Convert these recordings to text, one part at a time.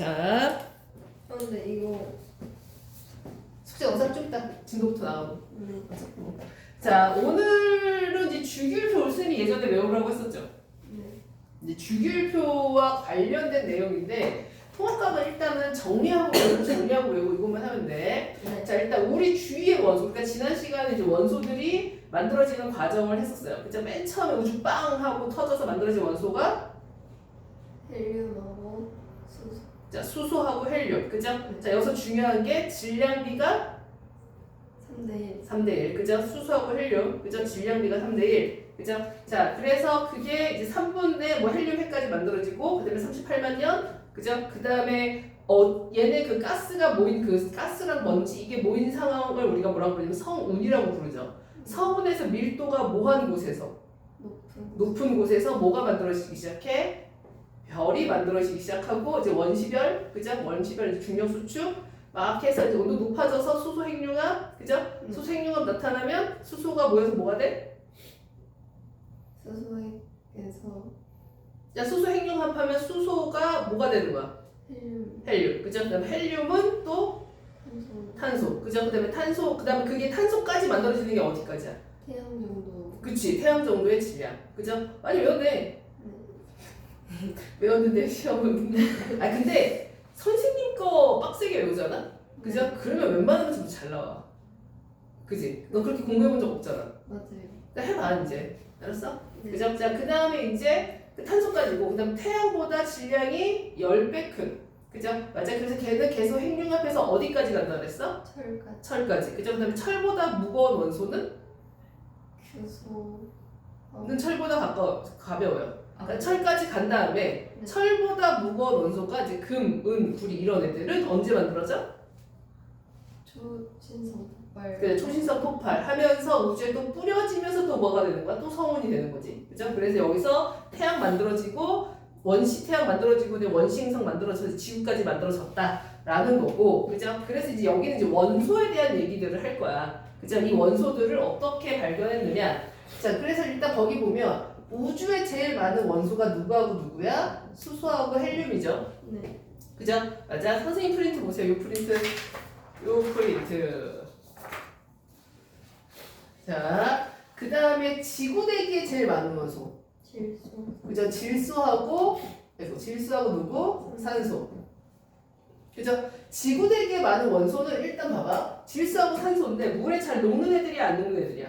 자, 근데 이거 숙제 영상 좀 이따 진도부터 나오고. 네. 자, 오늘은 이제 주기율표 올순이 예전에 외우라고 했었죠. 네. 이제 주기율표와 관련된 내용인데 통합과는 일단은 정리하고 외우고 이것만 하면 돼. 네. 자, 일단 우리 주위의 원소, 그러니까 지난 시간에 이제 원소들이 만들어지는 과정을 했었어요. 그죠? 맨 처음에 우주 빵 하고 터져서 만들어진 원소가 헬륨하고 수소. 자, 수소하고 헬륨, 그죠? 자, 여기서 중요한 게 질량비가 3대1. 3대1, 그죠? 수소하고 헬륨, 그죠? 질량비가 3대1, 그죠? 자, 그래서 그게 이제 3분의 뭐 헬륨 핵까지 만들어지고, 그 다음에 38만 년, 그죠? 그 다음에 얘네 그 가스가 모인 그 가스랑 먼지 이게 모인 상황을 우리가 뭐라고 부르냐면 성운이라고 부르죠. 성운에서 밀도가 뭐한 곳에서 높은 곳에서 뭐가 만들어지기 시작해? 별이 만들어지기 시작하고 이제 원시별, 그죠? 원시별 중력 수축 막 해서 이제 온도 높아져서 수소 핵융합, 그죠? 수소 핵융합 나타나면 수소가 모여서 뭐가 돼? 수소에서 자, 수소 핵융합하면 수소가 뭐가 되는 거야? 헬륨. 헬륨, 그죠? 그다음 헬륨은 또 탄소, 그죠? 그다음에 탄소, 그다음에 그게 탄소까지 만들어지는 게 어디까지야? 태양 정도. 그치, 태양 정도의 질량, 그죠? 많이 외웠네. 외웠는데 시험은. 아 근데 선생님 거 빡세게 외우잖아, 그죠? 그러면 웬만하면 좀 잘 나와, 그지? 너 그렇게 공부해본 적 없잖아. 맞아요. 그러니까 해봐 이제, 알았어? 네. 그죠? 자, 그 다음에 이제 그 탄소까지고, 그 다음에 태양보다 질량이 10배 큰, 그죠? 맞아. 그래서 걔는 계속 핵융합해서 어디까지 간다 그랬어? 철까지. 철까지, 그죠? 그 다음에 철보다 무거운 원소는? 규소. 는 철보다 가벼워요. 그러니까 네. 철까지 간 다음에 네. 철보다 무거운 원소가 이제 금, 은, 구리 이런 애들은 언제 만들어져? 초신성 폭발. 그래, 초신성 폭발하면서 우주에 또 뿌려지면서 또 뭐가 되는 거야? 또 성운이 되는 거지, 그죠? 그래서 여기서 태양 만들어지고 원시 태양 만들어지고 이제 원시 행성 만들어져서 지구까지 만들어졌다라는 거고, 그죠? 그래서 이제 여기는 이제 원소에 대한 얘기들을 할 거야, 그죠? 이 원소들을 어떻게 발견했느냐? 자, 그래서 일단 거기 보면 우주에 제일 많은 원소가 누구하고 누구야? 수소하고 헬륨이죠. 네. 그죠? 맞아. 선생님 프린트 보세요. 요 프린트. 요 프린트. 자, 그 다음에 지구대기에 제일 많은 원소. 질소. 그죠? 질소하고 누구? 산소. 그죠? 지구대기에 많은 원소는 일단 봐봐. 질소하고 산소인데 물에 잘 녹는 애들이야, 안 녹는 애들이야?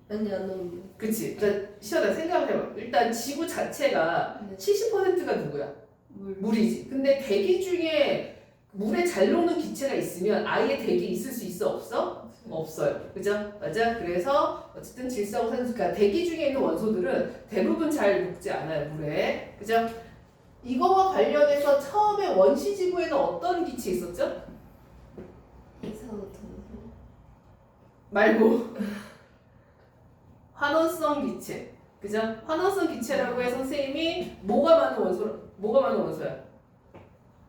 아니 안 넣는. 그치? 그러니까 시원하게 생각을 해봐. 일단 지구 자체가 네. 70%가 누구야? 물이지. 근데 대기 중에 물에 잘 녹는 기체가 있으면 아예 대기에 있을 수 있어? 없어? 없어요. 그죠? 맞아? 그래서 어쨌든 질소하고 산소, 그러니까 대기 중에 있는 원소들은 대부분 잘 녹지 않아요, 물에. 그죠? 이거와 관련해서 처음에 원시지구에는 어떤 기체 있었죠? 이산화탄소. 말고 환원성 기체. 그죠? 환원성 기체라고 해서 선생님이 뭐가 많은 원소야?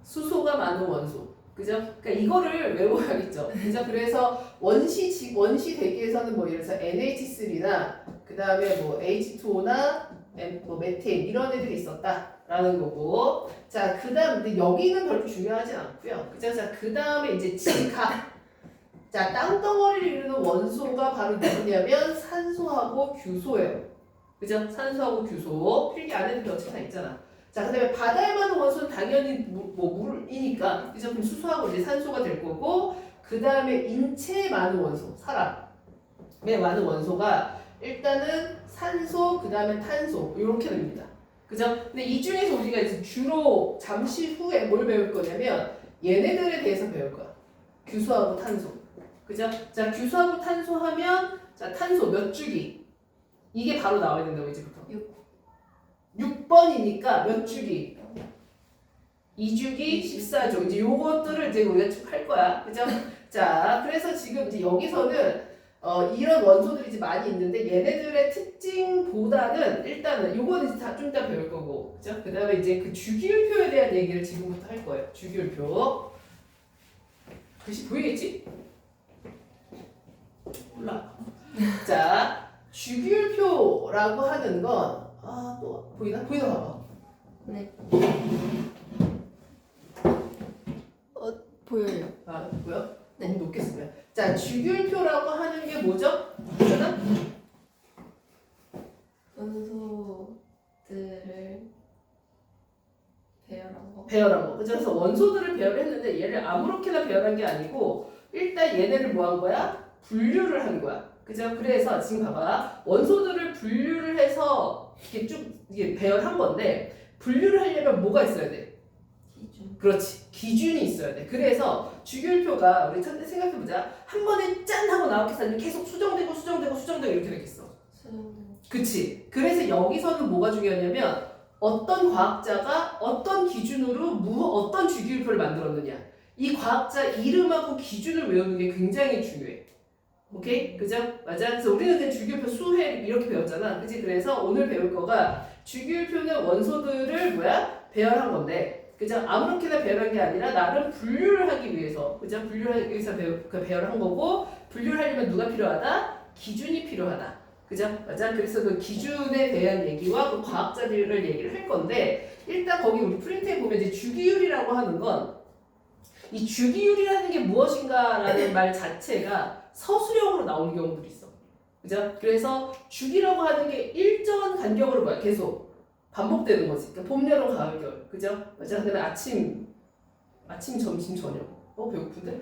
수소가 많은 원소. 그죠? 그러니까 이거를 외워야겠죠. 그죠? 그래서 원시 대기에서는 뭐 예를 들어서 NH3나 그 다음에 뭐 H2O나 뭐 메테인 이런 애들이 있었다라는 거고. 자, 그 다음 근데 여기는 별로 중요하지 않고요. 그죠? 자, 그 다음에 이제 지각. 자, 땅덩어리를 이루는 원소가 바로 누구냐면 산소하고 규소예요. 그죠? 산소하고 규소. 필기 안 해도 어차피 다 있잖아. 자, 그 다음에 바다에 많은 원소는 당연히 물이니까, 그죠? 그럼 수소하고 이제 산소가 될 거고, 그 다음에 인체에 많은 원소, 사람에 많은 원소가 일단은 산소, 그 다음에 탄소, 이렇게 됩니다. 그죠? 근데 이 중에서 우리가 이제 주로 잠시 후에 뭘 배울 거냐면, 얘네들에 대해서 배울 거야. 규소하고 탄소. 그죠? 자, 규소하고 탄소 하면, 자, 탄소 몇 주기? 이게 바로 나와야 된다고, 이제부터. 6번이니까 몇 주기? 2주기, 14주. 이제 요것들을 이제 우리가 쭉 할 거야. 그죠? 자, 그래서 지금 이제 여기서는 이런 원소들이 이제 많이 있는데 얘네들의 특징보다는 일단은 요거는 이제 좀 이따 배울 거고. 그죠? 그 다음에 이제 그 주기율표에 대한 얘기를 지금부터 할 거예요. 주기율표. 글씨 보이겠지? 몰라. 자, 주기율표라고 하는 건 또 보이나? 보이나 봐봐. 네. 보여요. 아, 뭐요? 네. 너무 높게 쓰면. 자, 주기율표라고 하는 게 뭐죠? 뭐잖아? 원소들을 배열한 거. 배열한 거. 그래서 원소들을 배열했는데 얘를 아무렇게나 배열한 게 아니고 일단 얘네를 뭐 한 거야? 분류를 한 거야. 그죠? 그래서 지금 봐봐. 원소들을 분류를 해서 이렇게 쭉 이게 배열한 건데 분류를 하려면 뭐가 있어야 돼? 기준. 그렇지. 기준이 있어야 돼. 그래서 주기율표가 우리 생각해보자. 한 번에 짠 하고 나왔겠어. 계속 수정되고 이렇게 되겠어. 수정된. 그치. 그래서 여기서는 뭐가 중요하냐면 어떤 과학자가 어떤 기준으로 어떤 주기율표를 만들었느냐. 이 과학자 이름하고 기준을 외우는 게 굉장히 중요해. 오케이? 그죠? 맞아? 그래서 우리는 그냥 주기율표 수해 이렇게 배웠잖아. 그치? 그래서 오늘 배울 거가 주기율표는 원소들을 배열한 건데 그죠? 아무렇게나 배열한 게 아니라 나름 분류를 하기 위해서 그죠? 분류를 하기 위해서 배열을 한 거고 분류를 하려면 누가 필요하다? 기준이 필요하다. 그죠? 맞아? 그래서 그 기준에 대한 얘기와 그 과학자들을 얘기를 할 건데 일단 거기 우리 프린트에 보면 이제 주기율이라고 하는 건 이 주기율이라는 게 무엇인가라는 말 자체가 서술형으로 나오는 경우들이 있어. 그죠? 그래서 주기라고 하는 게 일정한 간격으로 계속 반복되는 거지. 그러니까 봄, 여름, 가을, 겨울. 그죠? 맞아? 그다음에 아침, 점심, 저녁. 배고픈데?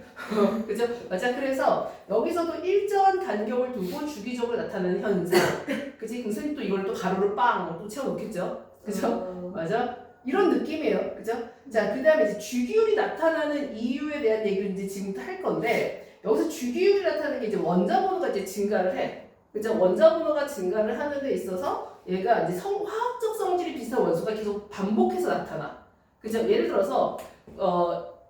그죠? 맞아. 그래서 여기서도 일정한 간격을 두고 주기적으로 나타나는 현상. 그지? 그럼 선생님 또 이걸 또 가로로 빵 또 채워놓겠죠? 그죠? 맞아? 이런 느낌이에요. 그죠? 자, 그 다음에 이제 주기율이 나타나는 이유에 대한 얘기를 이제 지금부터 할 건데, 여기서 주기율이 나타나는 게 이제 원자번호가 이제 증가를 해. 그죠? 원자번호가 증가를 하는 데 있어서 얘가 이제 화학적 성질이 비슷한 원소가 계속 반복해서 나타나. 그죠? 예를 들어서,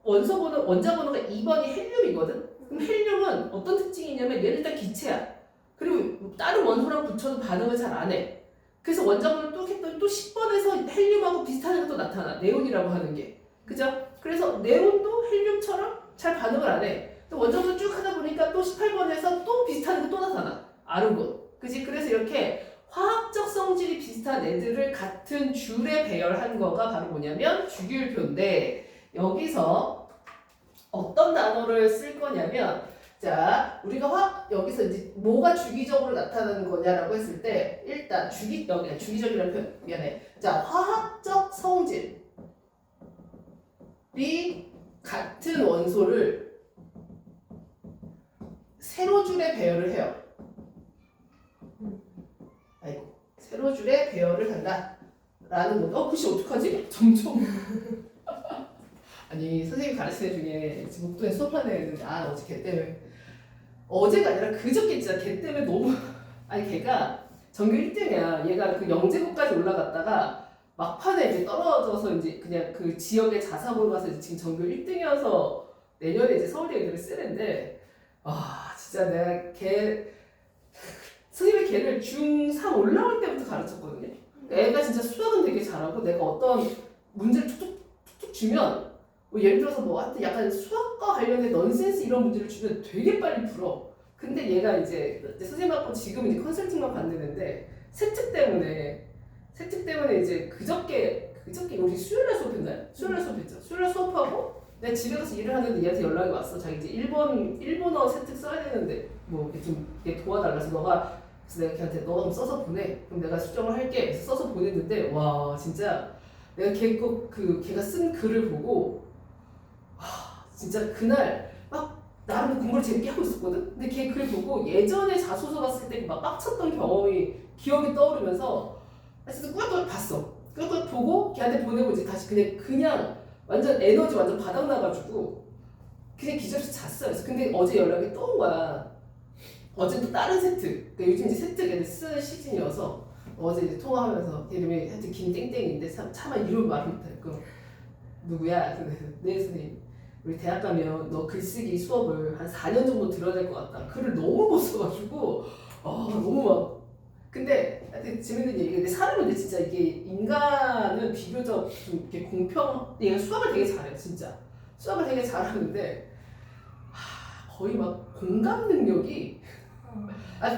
원자번호가 2번이 헬륨이거든? 그럼 헬륨은 어떤 특징이 있냐면 얘는 일단 기체야. 그리고 다른 원소랑 붙여도 반응을 잘 안 해. 그래서 원자번호를 뚝 했더니 또 10번에서 헬륨하고 비슷한 애가 또 나타나. 네온이라고 하는 게. 그죠? 그래서 네온도 헬륨처럼 잘 반응을 안 해. 또 원자번호 쭉 하다 보니까 또 18번에서 또 비슷한 애가 또 나타나. 아르곤. 그지? 그래서 이렇게 화학적 성질이 비슷한 애들을 같은 줄에 배열한 거가 바로 뭐냐면 주기율표인데 여기서 어떤 단어를 쓸 거냐면 자, 우리가 여기서 이제 뭐가 주기적으로 나타나는 거냐라고 했을 때 일단 주기적이라는 표현 미안해. 자, 화학적 성질이 같은 원소를 세로줄에 배열을 해요. 아이고, 세로줄에 배열을 한다라는 거. 글씨 어떡하지? 점점 아니 선생님이 가르치는 애 중에 지금 목동에 수업하는 애들 어제 걔 때문에 어제가 아니라 그저께 진짜 걔 때문에 너무 아니 걔가 전교 1등이야. 얘가 그 영재고까지 올라갔다가 막판에 이제 떨어져서 이제 그냥 그 지역의 자사고로 가서 이제 지금 전교 1등이어서 내년에 이제 서울대 의대를 쓰는데 진짜 내가 선생님이 걔를 중3 올라올 때부터 가르쳤거든요. 그러니까 애가 진짜 수학은 되게 잘하고 내가 어떤 문제를 툭툭 주면 예를 들어서 하여튼 약간 수학과 관련된 넌센스 이런 문제를 주면 되게 빨리 풀어. 근데 얘가 이제 선생님하고 지금 이제 컨설팅만 받는데 세특 때문에 이제 그저께 우리 수요일날 수업했나요? 수요일날 수업했죠. 수요일날 수업하고 내가 집에 가서 일을 하는데 얘한테 연락이 왔어. 자기 이제 일본어 세특 써야 되는데 얘 도와달라서 그래서 내가 걔한테 너가 좀 써서 보내. 그럼 내가 수정을 할게. 그래서 써서 보냈는데 와 진짜 내가 걔가 쓴 글을 보고 진짜 그날 막 나름 공부를 재밌게 하고 있었거든? 근데 걔 글 보고 예전에 자소서 봤을 때 막 빡쳤던 기억이 떠오르면서 진짜 꾸역꾸역 봤어. 꾸역꾸역 보고 걔한테 보내고 이제 다시 그냥 완전 에너지 완전 바닥나가지고 그냥 기절해서 잤어. 그래서 근데 어제 연락이 또 온 거야. 어제 또 다른 세트. 그러니까 요즘 이제 세트 애들 쓰는 시즌이어서 어제 이제 통화하면서 이름이 하여튼 김땡땡인데 차마 이름 말 못하고 누구야? 네 선생님. 우리 대학 가면 너 글쓰기 수업을 한 4년 정도 들어야 될 것 같다. 글을 너무 못 써가지고 너무 막 근데 하여튼 재밌는 얘기인데 사람은 근데 진짜 이게 인간은 비교적 좀 이렇게 얘가 수학을 되게 잘해요. 진짜 수학을 되게 잘하는데 거의 막 공감 능력이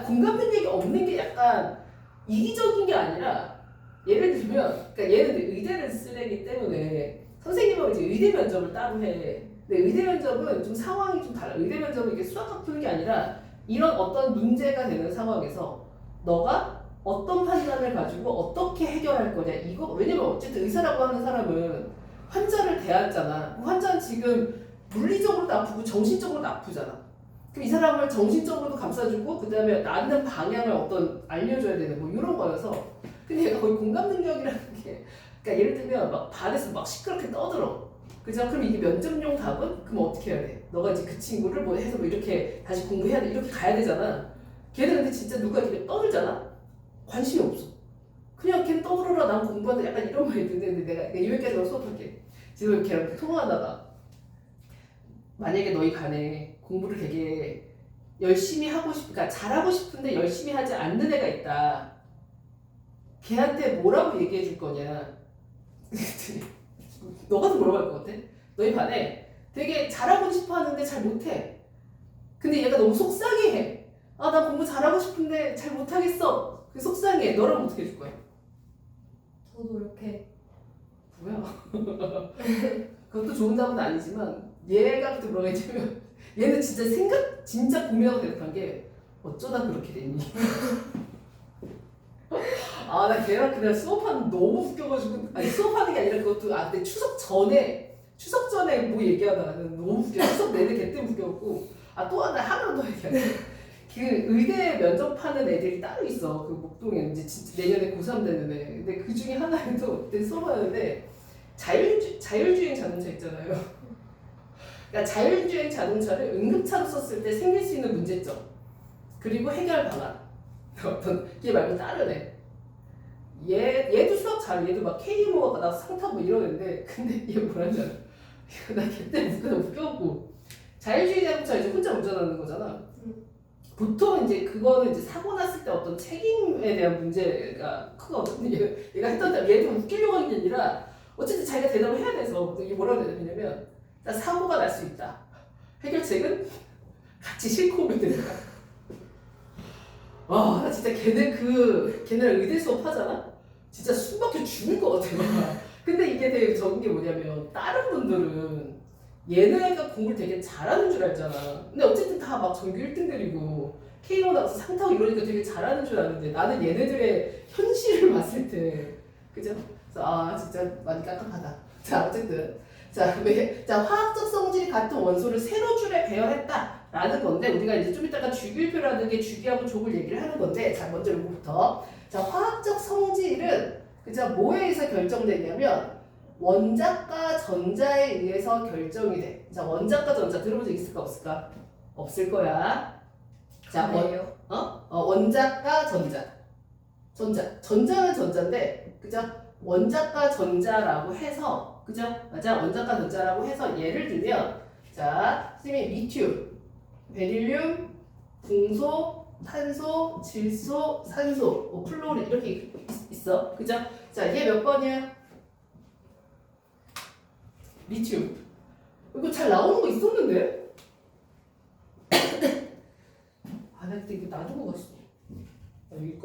공감 능력이 없는 게 약간 이기적인 게 아니라 예를 들면 그러니까 얘는 의대를 쓰기 때문에 선생님하고 이제 의대 면접을 따로 해. 근데 의대 면접은 좀 상황이 좀 달라. 의대 면접은 이게 수학학 푸는 게 아니라 이런 어떤 문제가 되는 상황에서 너가 어떤 판단을 가지고 어떻게 해결할 거냐 이거. 왜냐면 어쨌든 의사라고 하는 사람은 환자를 대하잖아. 환자는 지금 물리적으로도 아프고 정신적으로도 아프잖아. 그럼 이 사람을 정신적으로도 감싸주고 그 다음에 낫는 방향을 어떤 알려줘야 되는 뭐 이런 거여서. 근데 얘가 거의 공감 능력이라는 게, 그러니까 예를 들면 막 반에서 막 시끄럽게 떠들어. 그죠? 그럼 이게 면접용 답은? 그럼 어떻게 해야 돼? 너가 이제 그 친구를 뭐 해서 뭐 이렇게 다시 공부해야 돼. 이렇게 가야 되잖아. 걔는 근데 진짜 누가 이렇게 떠들잖아? 관심이 없어. 그냥 걔 떠들어라. 난 공부한다. 약간 이런 말이 드는데 내가 여기까지만 수업할게. 지금 걔랑 통화하다가 만약에 너희 반에 공부를 되게 열심히 하고 그러니까 잘하고 싶은데 열심히 하지 않는 애가 있다. 걔한테 뭐라고 얘기해 줄 거냐? 그랬더니 너 같은 뭐라고 할 것 같아? 너희 반에 되게 잘하고 싶어 하는데 잘 못해. 근데 얘가 너무 속상해해. 아, 나 공부 잘하고 싶은데 잘 못하겠어. 그 속상해. 너라면 어떻게 해줄 거야? 저도 이렇게 뭐야? 그것도 좋은 답은 아니지만 얘가 또 뭐라고 했냐면 얘는 진짜 고민하고 대답한 게 어쩌다 그렇게 됐니? 아, 나 걔랑 그날 수업하는 너무 웃겨가지고. 아니, 수업하는 게 아니라 그것도 근데 추석 전에 뭐 얘기하다가 너무 웃겨. 추석 내내 걔 때문에 웃겨갖고. 아, 또 하나 더 얘기하자. 그 의대 면접하는 애들이 따로 있어. 그 목동에 이제 진짜 내년에 고3 되는 애. 근데 그 중에 하나에도 그때 수업하는데 자율주행 자동차 있잖아요. 그러니까 자율주행 자동차를 응급차로 썼을 때 생길 수 있는 문제점. 그리고 해결 방안. 어떤 얘 말고 다른 애. 얘도 수학 잘, 얘도 막 K모가 나 상 타고 이러는데, 근데 얘 뭐라는 줄 알아? 나 걔때 웃겨갖고. 자율주행 자동차 이제 혼자 운전하는 거잖아. 보통 이제 그거는 이제 사고 났을 때 어떤 책임에 대한 문제가 크거든. 얘가 했던 얘도 웃기려고 하는 게 아니라 어쨌든 자기가 대답을 해야 돼서 이게 뭐라고 대답했냐면 나 사고가 날 수 있다. 해결책은 같이 싣고 오면 된다. 와, 나 진짜 걔네랑 의대 수업 하잖아? 진짜 숨 막혀 죽을 것 같아. 근데 이게 되게 적은 게 뭐냐면 다른 분들은 얘네가 공부를 되게 잘하는 줄 알잖아. 근데 어쨌든 다 막 전교 1등들이고 K로 나가서 상 타고 이러니까 되게 잘하는 줄 아는데 나는 얘네들의 현실을 봤을 때 그죠? 그래서 진짜 많이 깜깜하다. 자, 어쨌든 자, 화학적 성질이 같은 원소를 세로 줄에 배열했다 라는 건데 우리가 이제 좀 이따가 주기율표라는 게 주기하고 족을 얘기를 하는 건데 자, 먼저 이거부터. 자, 화학적 성질은 그죠? 뭐에 의해서 결정되냐면 원자과 전자에 의해서 결정이 돼. 자, 원자과 전자 들어본 적 있을까 없을까? 없을 거야. 자, 뭐예요? 원자과 전자는 전자인데, 그죠? 원자과 전자라고 해서, 그죠? 맞아, 원자과 전자라고 해서 예를 들면, 자, 선생님이 리튬, 베릴륨, 궁소, 탄소, 질소, 산소, 플로린 이렇게 있어, 그죠? 자, 얘 몇 번이야? 리튬. 이거 잘 나오는 거 있었는데? 나 그때 이거 놔두고 갔어. 여기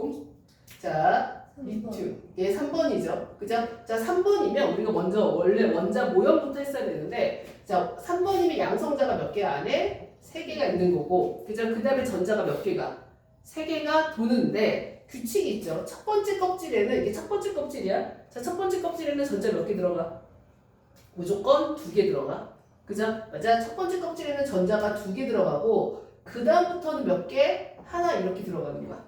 자, 리튬. 얘 3번이죠. 그죠? 자, 3번이면 우리가 먼저 원래 원자 모형부터 했어야 되는데, 자, 3번이면 양성자가 몇 개 안에 3개가 있는 거고, 그죠? 그 다음에 전자가 몇 개가? 3개가 도는데, 규칙이 있죠. 첫 번째 껍질에는, 이게 첫 번째 껍질이야. 자, 첫 번째 껍질에는 전자 몇 개 들어가? 무조건 2개 들어가. 그죠? 맞아. 첫 번째 껍질에는 전자가 2개 들어가고 그 다음부터는 몇 개? 하나 이렇게 들어가는 거야.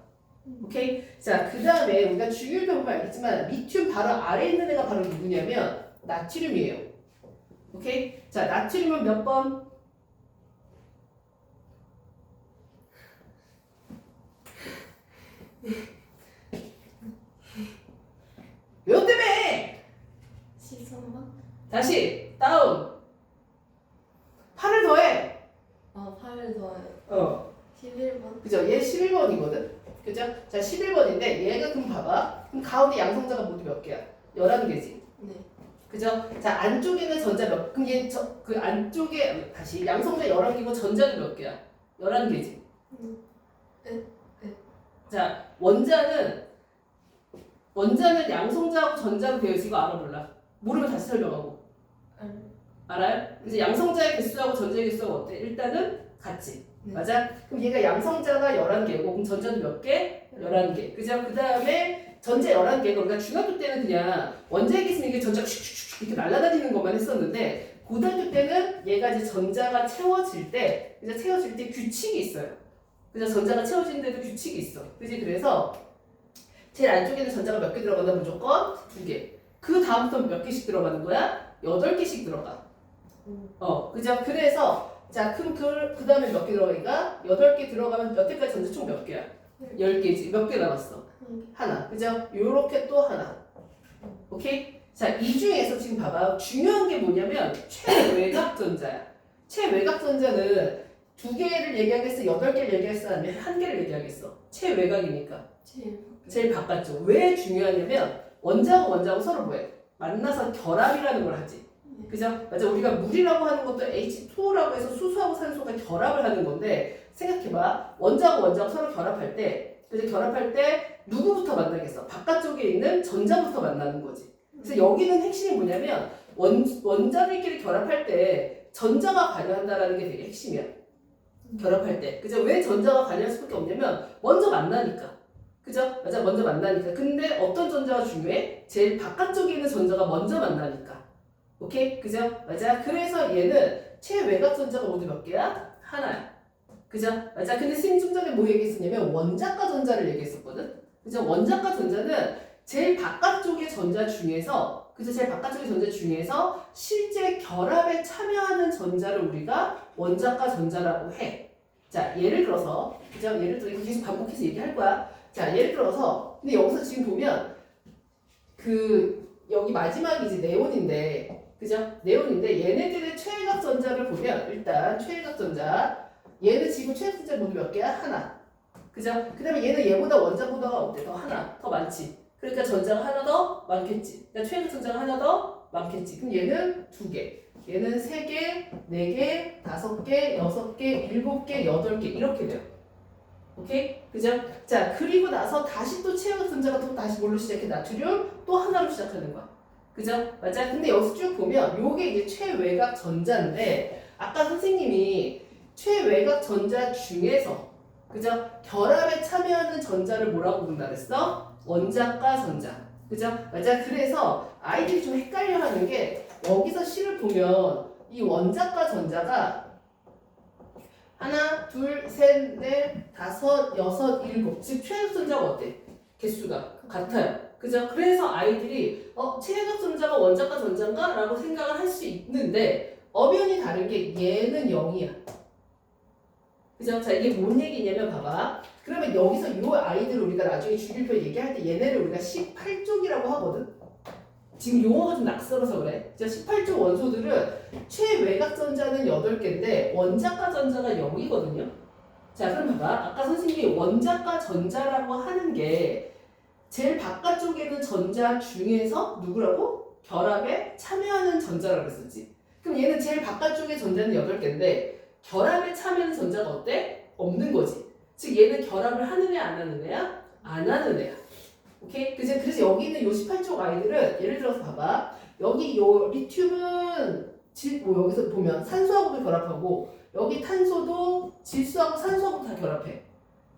오케이? 자, 그 다음에 우리가 주기율표 보면 알겠지만 리튬 바로 아래에 있는 애가 바로 누구냐면 나트륨이에요. 오케이? 자, 나트륨은 몇 번? 몇 때문에? 13번? 다시 다운. 8을 더해. 8을 더해요. 11번? 그죠? 얘 11번이거든. 그죠? 자, 11번인데 얘가 그럼 봐봐. 그럼 가운데 양성자가 모두 몇 개야? 11개지. 네. 그죠? 자, 안쪽에는 전자 그럼 그 안쪽에 다시 양성자 11개고 전자는 몇 개야? 11개지. 네. 자, 원자는 양성자하고 전자로 되어 있어. 이거 알아 몰라? 모르면 다시 설명하고. 알아요? 그래서 양성자의 개수하고 전자의 개수하고 어때? 일단은 같지. 맞아? 그럼 얘가 양성자가 11개고 그럼 전자도 몇 개? 11개. 그죠? 그 다음에 전자 11개. 그러니까 중학교 때는 그냥 원자핵 있으면 이게 전자가 슉슉슉 이렇게 날아다니는 것만 했었는데 고등학교 때는 얘가 이제 전자가 채워질 때 이제 채워질 때 규칙이 있어요. 그죠? 전자가 채워지는데도 규칙이 있어. 그지? 그래서 제일 안쪽에는 전자가 몇 개 들어간다? 무조건 2개. 그 다음부터 몇 개씩 들어가는 거야? 8개씩 들어가. 그죠? 그래서 자, 그럼 그 다음에 몇 개 들어가니까 8개 들어가면 여태까지 전자 총 몇 개야? 10개지. 몇 개 남았어? 하나. 그죠? 요렇게 또 하나. 오케이? 자, 이 중에서 지금 봐봐. 중요한 게 뭐냐면 최외곽 전자야. 최외곽 전자는 2개를 얘기하겠어? 8개를 얘기하겠어? 아니면 1개를 얘기하겠어? 최외곽이니까. 제일 바깥쪽. 왜 중요하냐면 원자하고 원자하고 서로 뭐해? 만나서 결합이라는 걸 하지. 그죠? 맞아. 우리가 물이라고 하는 것도 H2O라고 해서 수소하고 산소가 결합을 하는 건데 생각해봐. 원자하고 원자하고 서로 결합할 때 그래서 결합할 때 누구부터 만나겠어? 바깥쪽에 있는 전자부터 만나는 거지. 그래서 여기는 핵심이 뭐냐면 원자들끼리 결합할 때 전자가 관여한다라는 게 되게 핵심이야. 결합할 때. 그죠? 왜 전자가 관여할 수밖에 없냐면 먼저 만나니까. 그죠? 맞아. 먼저 만나니까. 근데 어떤 전자가 중요해? 제일 바깥쪽에 있는 전자가 먼저 만나니까. 오케이? 그죠? 맞아. 그래서 얘는 최외곽 전자가 모두 몇 개야? 하나야. 그죠? 맞아. 근데 선생님 좀 전에 뭐 얘기했었냐면 원자가 전자를 얘기했었거든? 그죠? 원자가 전자는 제일 바깥쪽의 전자 중에서 그죠? 제일 바깥쪽의 전자 중에서 실제 결합에 참여하는 전자를 우리가 원자가 전자라고 해. 자, 예를 들어서 그죠? 예를 들어 이거 계속 반복해서 얘기할 거야. 자, 예를 들어서 근데 여기서 지금 보면 여기 마지막이 이제 네온인데 그죠? 네온인데 얘네들의 최외곽 전자를 보면 일단 최외곽 전자 얘는 지금 최외곽 전자 모두 몇 개야? 하나. 그죠? 그 다음에 얘는 얘보다 원자보다가 어때? 더 하나 더 많지. 그러니까 전자가 하나 더 많겠지. 그러니까 최외곽 전자가 하나 더 많겠지. 그럼 얘는 2개. 얘는 3개, 4개, 5개, 6개, 7개, 8개 이렇게 돼요. 오케이? 그죠? 자, 그리고 나서 다시 또 최외곽 전자가 또 다시 뭘로 시작해? 나트륨 또 하나로 시작하는 거야. 그죠? 맞아? 근데 여기서 쭉 보면 요게 이제 최외곽 전자인데 아까 선생님이 최외곽 전자 중에서 그죠? 결합에 참여하는 전자를 뭐라고 부른다 그랬어? 원자가 전자. 그죠? 맞아? 그래서 아이들이 좀 헷갈려 하는 게 여기서 시를 보면 이 원자가 전자가 하나, 둘, 셋, 넷, 다섯, 여섯, 일곱. 즉 최외곽 전자가 어때? 개수가 같아요. 그죠? 그래서 아이들이 최외곽 전자가 원자가 전자인가? 라고 생각을 할 수 있는데 엄연히 다른 게 얘는 0이야. 그죠? 자, 이게 뭔 얘기냐면 봐봐. 그러면 여기서 이 아이들을 우리가 나중에 주기표 얘기할 때 얘네를 우리가 18쪽이라고 하거든. 지금 용어가 좀 낯설어서 그래. 18쪽 원소들은 최외곽 전자는 8개인데 원자가 전자가 0이거든요. 자, 그럼 봐봐. 아까 선생님이 원자가 전자라고 하는 게 제일 바깥쪽에는 전자 중에서 누구라고? 결합에 참여하는 전자라고 했었지. 그럼 얘는 제일 바깥쪽에 전자는 8개인데 결합에 참여하는 전자가 어때? 없는 거지. 즉 얘는 결합을 하는 애야 안 하는 애야? 안 하는 애야. 오케이? 그래서 여기 있는 요 18쪽 아이들은 예를 들어서 봐봐. 여기 요 리튬은 여기서 보면 산소하고도 결합하고 여기 탄소도 질소하고 산소하고 다 결합해.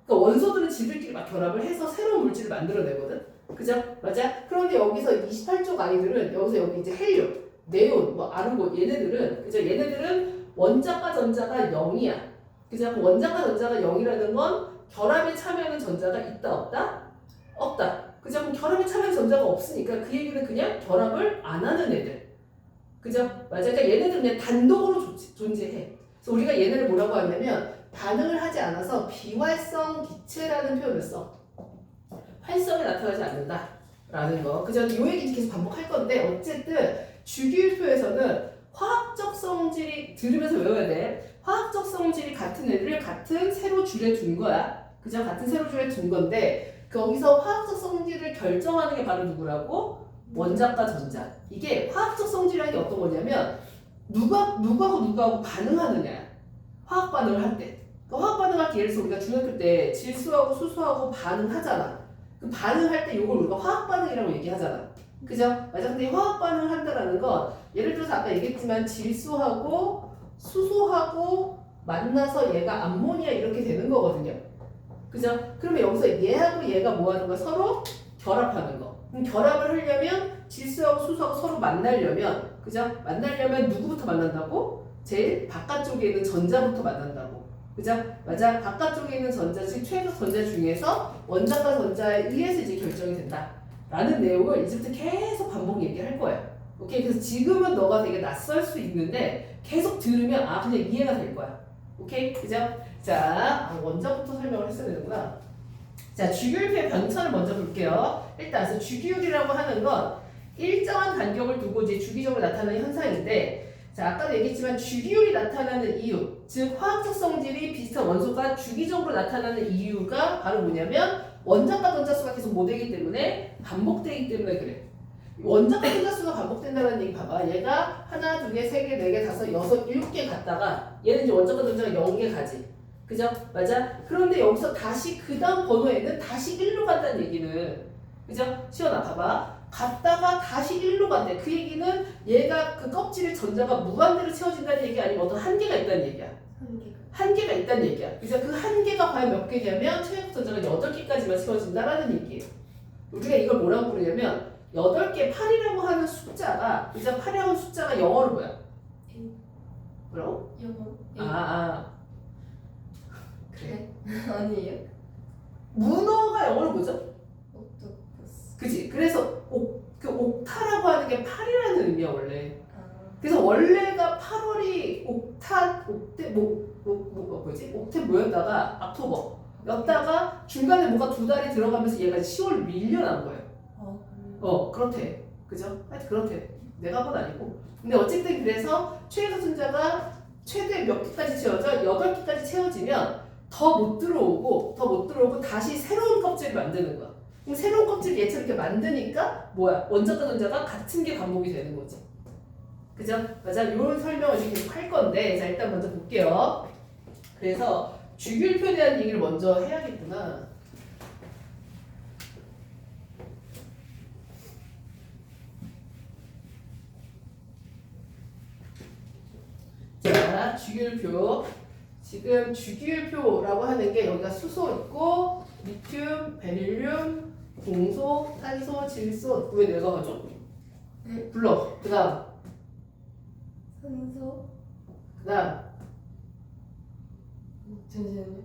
그러니까 원소들은 지들끼리 막 결합을 해서 새로운 물질을 만들어내거든. 그죠? 맞아? 그런데 여기서 28쪽 아이들은 여기서 여기 이제 헬륨, 네온, 아르곤 얘네들은 그죠? 얘네들은 원자가 전자가 0이야. 그죠? 원자가 전자가 0이라는 건 결합에 참여하는 전자가 있다 없다? 없다. 그죠? 그럼 결합에 참여하는 전자가 없으니까 그 얘기는 그냥 결합을 안 하는 애들. 그죠? 맞아. 그러니까 얘네들은 그냥 단독으로 존재해. 그래서 우리가 얘네를 뭐라고 하냐면 반응을 하지 않아서 비활성 기체라는 표현을 써. 활성에 나타나지 않는다. 라는 거. 그죠? 요 얘기 계속 반복할 건데 어쨌든 주기율표에서는 화학적 성질이 들으면서 외워야 돼. 화학적 성질이 같은 애를 같은 세로 줄에 둔 거야. 그죠? 같은 세로 줄에 둔 건데 거기서 화학적 성질을 결정하는 게 바로 누구라고? 원자과 전자. 이게 화학적 성질이라는 게 어떤 거냐면 누구하고 반응하느냐. 화학 반응을 할 때. 그러니까 화학 반응할 때 예를 들어서 우리가 중학교 때 질소하고 수소하고 반응하잖아. 그 반응할 때 이걸 우리가 화학 반응이라고 얘기하잖아. 그죠? 맞아. 근데 화학 반응을 한다라는 건 예를 들어서 아까 얘기했지만 질소하고 수소하고 만나서 얘가 암모니아 이렇게 되는 거거든요. 그죠? 그러면 여기서 얘하고 얘가 뭐 하는 거야? 서로 결합하는 거. 그럼 결합을 하려면 질소하고 수소하고 서로 만나려면, 그죠? 만나려면 누구부터 만난다고? 제일 바깥쪽에 있는 전자부터 만난다고. 그죠? 맞아. 바깥쪽에 있는 전자, 즉 최소 전자 중에서 원자과 전자에 의해서 이제 결정이 된다. 라는 내용을 이제부터 계속 반복 얘기할 거예요. 오케이? 그래서 지금은 너가 되게 낯설 수 있는데 계속 들으면 아, 그냥 이해가 될 거야. 오케이? 그죠? 자, 원자부터 설명을 했어야 되는구나. 자, 주기율표의 변천을 먼저 볼게요. 일단, 그래서 주기율이라고 하는 건 일정한 간격을 두고 이제 주기적으로 나타나는 현상인데, 자, 아까도 얘기했지만 주기율이 나타나는 이유, 즉 화학적 성질이 비슷한 원소가 주기적으로 나타나는 이유가 바로 뭐냐면 원자과 전자수가 계속 뭐 되기 때문에 반복되기 때문에 그래. 원자과 전자수가 반복된다는 얘기 봐봐. 얘가 하나, 두 개, 세 개, 네 개, 다섯, 여섯, 일곱 개 갔다가 얘는 이제 원자과 전자가 0개 가지. 그죠? 맞아? 그런데 여기서 다시 그 다음 번호에는 다시 1로 간다는 얘기는, 그죠? 시원아 봐봐. 갔다가 다시 1로 간대. 그 얘기는 얘가 그 껍질에 전자가 무한대로 채워진다는 얘기 아니면 어떤 한계가 있다는 얘기야. 한계가 있다는 얘기야. 그래서 그 한계가 과연 몇 개냐면 최소 전자가 8개까지만 채워진다라는 얘기예요. 우리가 이걸 뭐라고 부르냐면 8개, 8이라고 하는 숫자가, 이제 8이라고 하는 숫자가 영어로 뭐야? 뭐라고? 영어. 그래. 아니에요? 문어가 영어로 뭐죠? 옥토퍼스. 그치? 그래서 그 옥타라고 하는 게 8이라는 의미야 원래. 아. 그래서 원래가 8월이 옥테 뭐지? 옥테 뭐였다가 악토버였다가 중간에 뭐가 두 달이 들어가면서 얘가 10월 밀려난 거예요. 그렇대. 그죠? 하여튼 그렇대. 내가 한 건 아니고. 근데 어쨌든 그래서 최소 전자가 최대 몇 개까지 채워져? 8개까지 채워지면 더 못 들어오고 다시 새로운 껍질을 만드는 거야. 그럼 새로운 껍질을 얘처럼 이렇게 만드니까 뭐야? 원자과 전자가 같은 게 반복이 되는 거지. 그죠? 맞아. 이런 설명을 이제 계속 할 건데, 자 일단 먼저 볼게요. 그래서 주기율표에 대한 얘기를 먼저 해야겠구나. 자, 주기율표. 지금 주기율표라고 하는 게 여기가 수소 있고 리튬, 베릴륨, 공소, 탄소, 질소. 왜 내가 가죠? 불러. 그다음 산소. 잠시만요.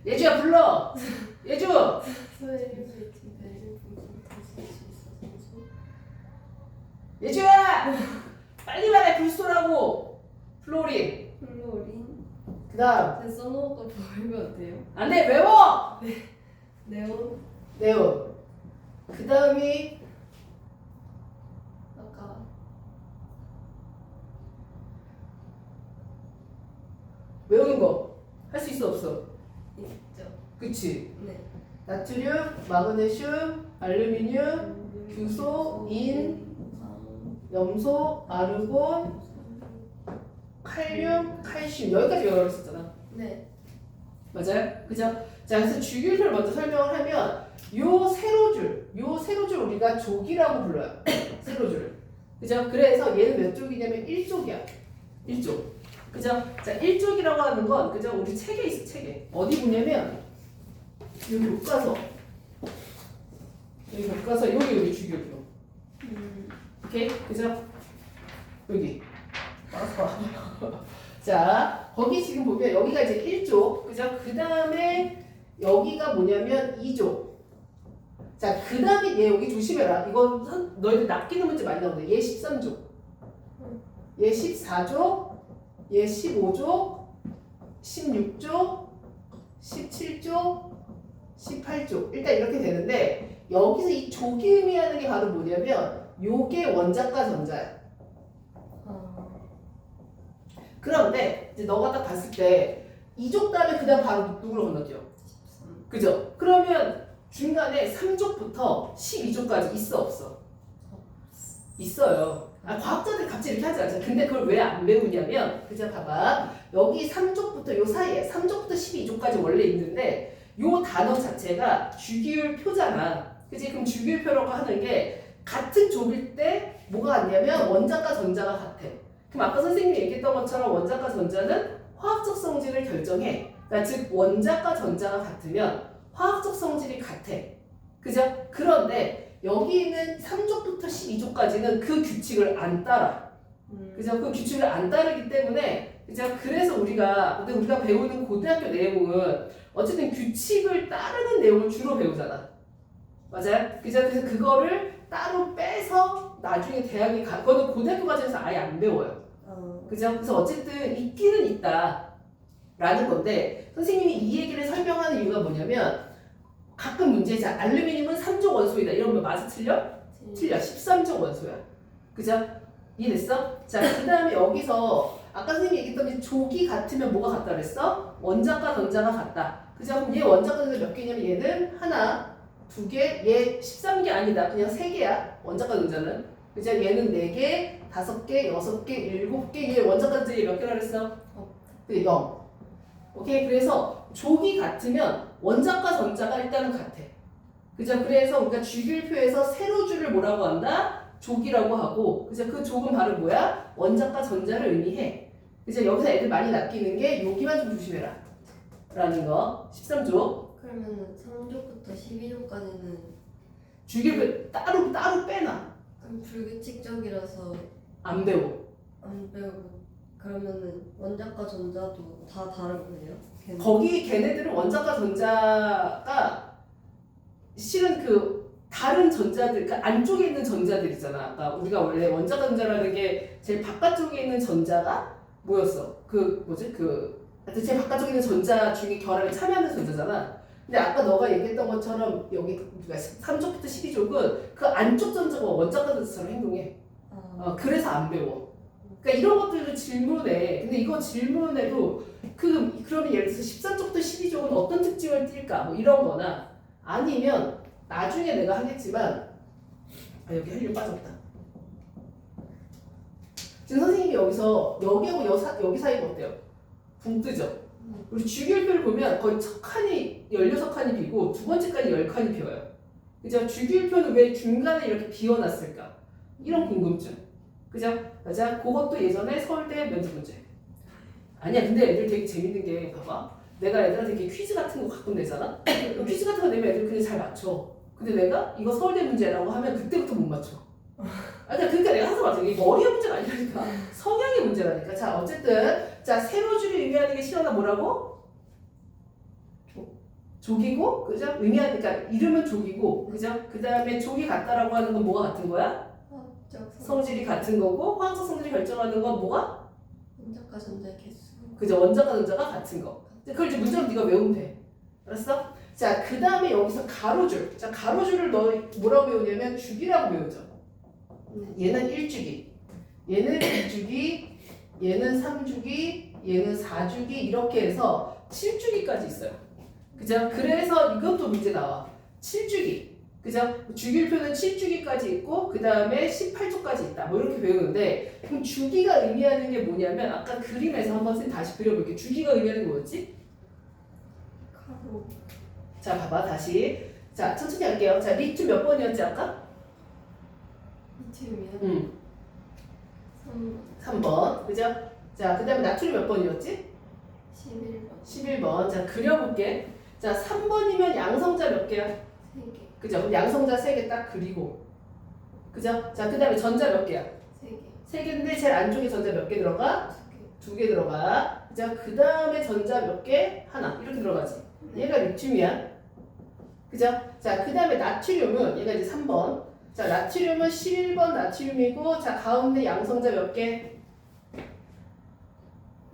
예주야 불러. 예주. 소헬륨, 리튬, 베릴륨, 공소, 탄소, 질소, 산소. 예주야 빨리 말해. 불소라고. 플로린. 플로린. 그다음 제가 써놓은 거 보면 돼요? 안돼 외워. 네온. 네온. 그다음이 아까 외우는 거 할 수 있어 없어? 있죠. 그치? 네. 나트륨, 마그네슘, 알루미늄, 규소, 인, 염소, 아르곤, 칼륨, 칼슘. 여기까지 외우라고 했었잖아. 네. 맞아요? 그죠? 자, 그래서 주기율표를 먼저 설명을 하면 요 세로줄 우리가 족이라고 불러요. 세로줄을. 그죠? 그래서 얘는 몇 족이냐면 1족이야. 1족. 그죠? 자, 1족이라고 하는 건 그죠? 우리 책에 있어, 책에. 어디 보냐면 여기 교과서. 여기 교과서 여기 주기율표. 오케이? 그죠? 여기. 자, 거기 지금 보면 여기가 이제 1족. 그죠? 그 다음에 여기가 뭐냐면 2족. 자, 그 다음에 얘 여기 조심해라. 이건 너희들 낚이는 문제 많이 나오는데 얘 13족. 얘 14족. 얘 15족. 16족. 17족. 18족. 일단 이렇게 되는데 여기서 이 족이 의미하는 게 바로 뭐냐면 요게 원자과 전자야. 그런데 이제 너가 딱 봤을 때 2족 다음에 그 다음 바로 누구로 건너뛰어? 그죠? 그러면 중간에 3족부터 12족까지 있어 없어? 있어요. 과학자들이 갑자기 이렇게 하지 않잖아. 근데 그걸 왜 안 배우냐면 그죠? 봐봐. 여기 3족부터 요 사이에 3족부터 12족까지 원래 있는데 요 단어 자체가 주기율표잖아. 그지? 그럼 주기율표라고 하는 게 같은 족일 때 뭐가 같냐면 원자과 전자가 같아. 그럼 아까 선생님이 얘기했던 것처럼 원자과 전자는 화학적 성질을 결정해. 그러니까 즉 원자과 전자가 같으면 화학적 성질이 같아. 그죠? 그런데 여기 있는 3족부터 12족까지는 그 규칙을 안 따라. 그죠? 그 규칙을 안 따르기 때문에 그죠? 그래서 우리가 배우는 고등학교 내용은 어쨌든 규칙을 따르는 내용을 주로 배우잖아. 맞아요? 그죠? 그래서 그거를 따로 빼서 나중에 대학에 가, 그거는 고등학교 과정에서 아예 안 배워요. 그죠? 그래서 어쨌든 있기는 있다. 라는 건데, 선생님이 이 얘기를 설명하는 이유가 뭐냐면, 가끔 문제자, 알루미늄은 3족 원소이다. 이러면 맞아? 틀려? 틀려. 13족 원소야. 그죠? 이해됐어? 자, 그 다음에 여기서, 아까 선생님이 얘기했던 족이 같으면 뭐가 같다 그랬어? 원자과 전자가 같다. 그죠? 그럼 얘 원자과 전자 몇 개냐면 얘는 하나, 두 개, 얘 13개 아니다. 그냥 3개야. 원자과 전자는. 그죠? 얘는 4개, 5개, 6개, 7개. 얘 원자과 전자 얘 몇 개라 그랬어? 0. 오케이? 그래서 족이 같으면 원자과 전자가 일단은 같아. 그죠? 그래서 우리가 주기율표에서 세로줄을 뭐라고 한다? 족이라고 하고, 그죠? 그 족은 바로 뭐야? 원자과 전자를 의미해. 그죠? 여기서 애들 많이 낚이는 게 여기만 좀 조심해라. 라는 거. 13족. 그러면은 3족부터 12족까지는 주기율표 따로 빼놔. 그럼 불규칙적이라서 안 배워. 안 배우고 그러면은 원자과 전자도 다 다른 거예요? 걔는? 거기 걔네들은 원자과 전자가 실은 그 다른 전자들, 그러니까 안쪽에 있는 전자들 있잖아. 아까 우리가 원래 원자과 전자라는 게 제일 바깥쪽에 있는 전자가 뭐였어? 그 뭐지? 그 하여튼 제일 바깥쪽에 있는 전자 중에 결합에 참여하는 전자잖아. 근데 아까 너가 얘기했던 것처럼 여기 우리가 3족부터 12족은 그 안쪽 전자가 원자과 전자처럼 행동해. 그래서 안 배워. 그러니까 이런 것들을 질문해. 근데 이거 질문해도 그러면 예를 들어서 13쪽부터 12쪽은 어떤 특징을 띌까? 뭐 이런 거나 아니면 나중에 내가 하겠지만 여기 헬륨 빠졌다. 지금 선생님이 여기서 여기하고 여기 사이가 어때요? 붕 뜨죠? 우리 주기율표를 보면 거의 첫 칸이 16칸이 비고 두 번째까지 10칸이 비어요. 그죠? 주기율표는 왜 중간에 이렇게 비워놨을까? 이런 궁금증. 그죠? 맞아? 그것도 예전에 서울대 면접 문제. 아니야, 근데 애들 되게 재밌는 게, 봐봐. 내가 애들한테 퀴즈 같은 거 가끔 내잖아? 퀴즈 같은 거 내면 애들 그냥 잘 맞춰. 근데 내가 이거 서울대 문제라고 하면 그때부터 못 맞춰. 그러니까 내가 항상 맞춰. 이게 머리의 문제가 아니라니까. 성향의 문제라니까. 자, 어쨌든. 자, 세로줄이 의미하는 게 실어나 뭐라고? 족이고, 그죠? 그러니까 이름은 족이고, 그죠? 그 다음에 족이 같다라고 하는 건 뭐가 같은 거야? 성질이 같은 거고, 화학적 성질이 결정하는 건 뭐가? 원자과 전자의 개수. 그죠? 원자과 전자가 같은 거. 그걸 이제 문제로 네가 외우면 돼. 알았어? 자, 그 다음에 여기서 가로줄. 자, 가로줄을 너 뭐라고 배우냐면 주기라고 배우죠. 얘는 1주기, 얘는 2주기, 얘는 3주기, 얘는 4주기 이렇게 해서 7주기까지 있어요. 그죠? 그래서 이것도 문제 나와. 7주기. 그죠? 주기율표는 7주기까지 있고 그 다음에 18주까지 있다. 뭐 이렇게 배우는데 그럼 주기가 의미하는 게 뭐냐면 아까 그림에서 한번 선생님 다시 그려볼게요. 주기가 의미하는 게 뭐였지? 가로. 자, 봐봐 다시. 자, 천천히 할게요. 자, 리튬 몇 번이었지 아까? 리튬이요? 3번. 3번. 그죠? 자, 그 다음에 나트륨 몇 번이었지? 11번. 11번. 자, 그려볼게. 자, 3번이면 양성자 몇 개야? 3개. 그죠? 그럼 양성자 3개 딱 그리고. 그죠? 자, 그 다음에 전자 몇 개야? 3개. 3개인데 제일 안쪽에 전자 몇 개 들어가? 2개. 2개 들어가. 그죠? 그 다음에 전자 몇 개? 하나. 이렇게 들어가지. 얘가 리튬이야. 그죠? 자, 그 다음에 나트륨은 얘가 이제 3번. 자, 나트륨은 11번 나트륨이고, 자, 가운데 양성자 몇 개?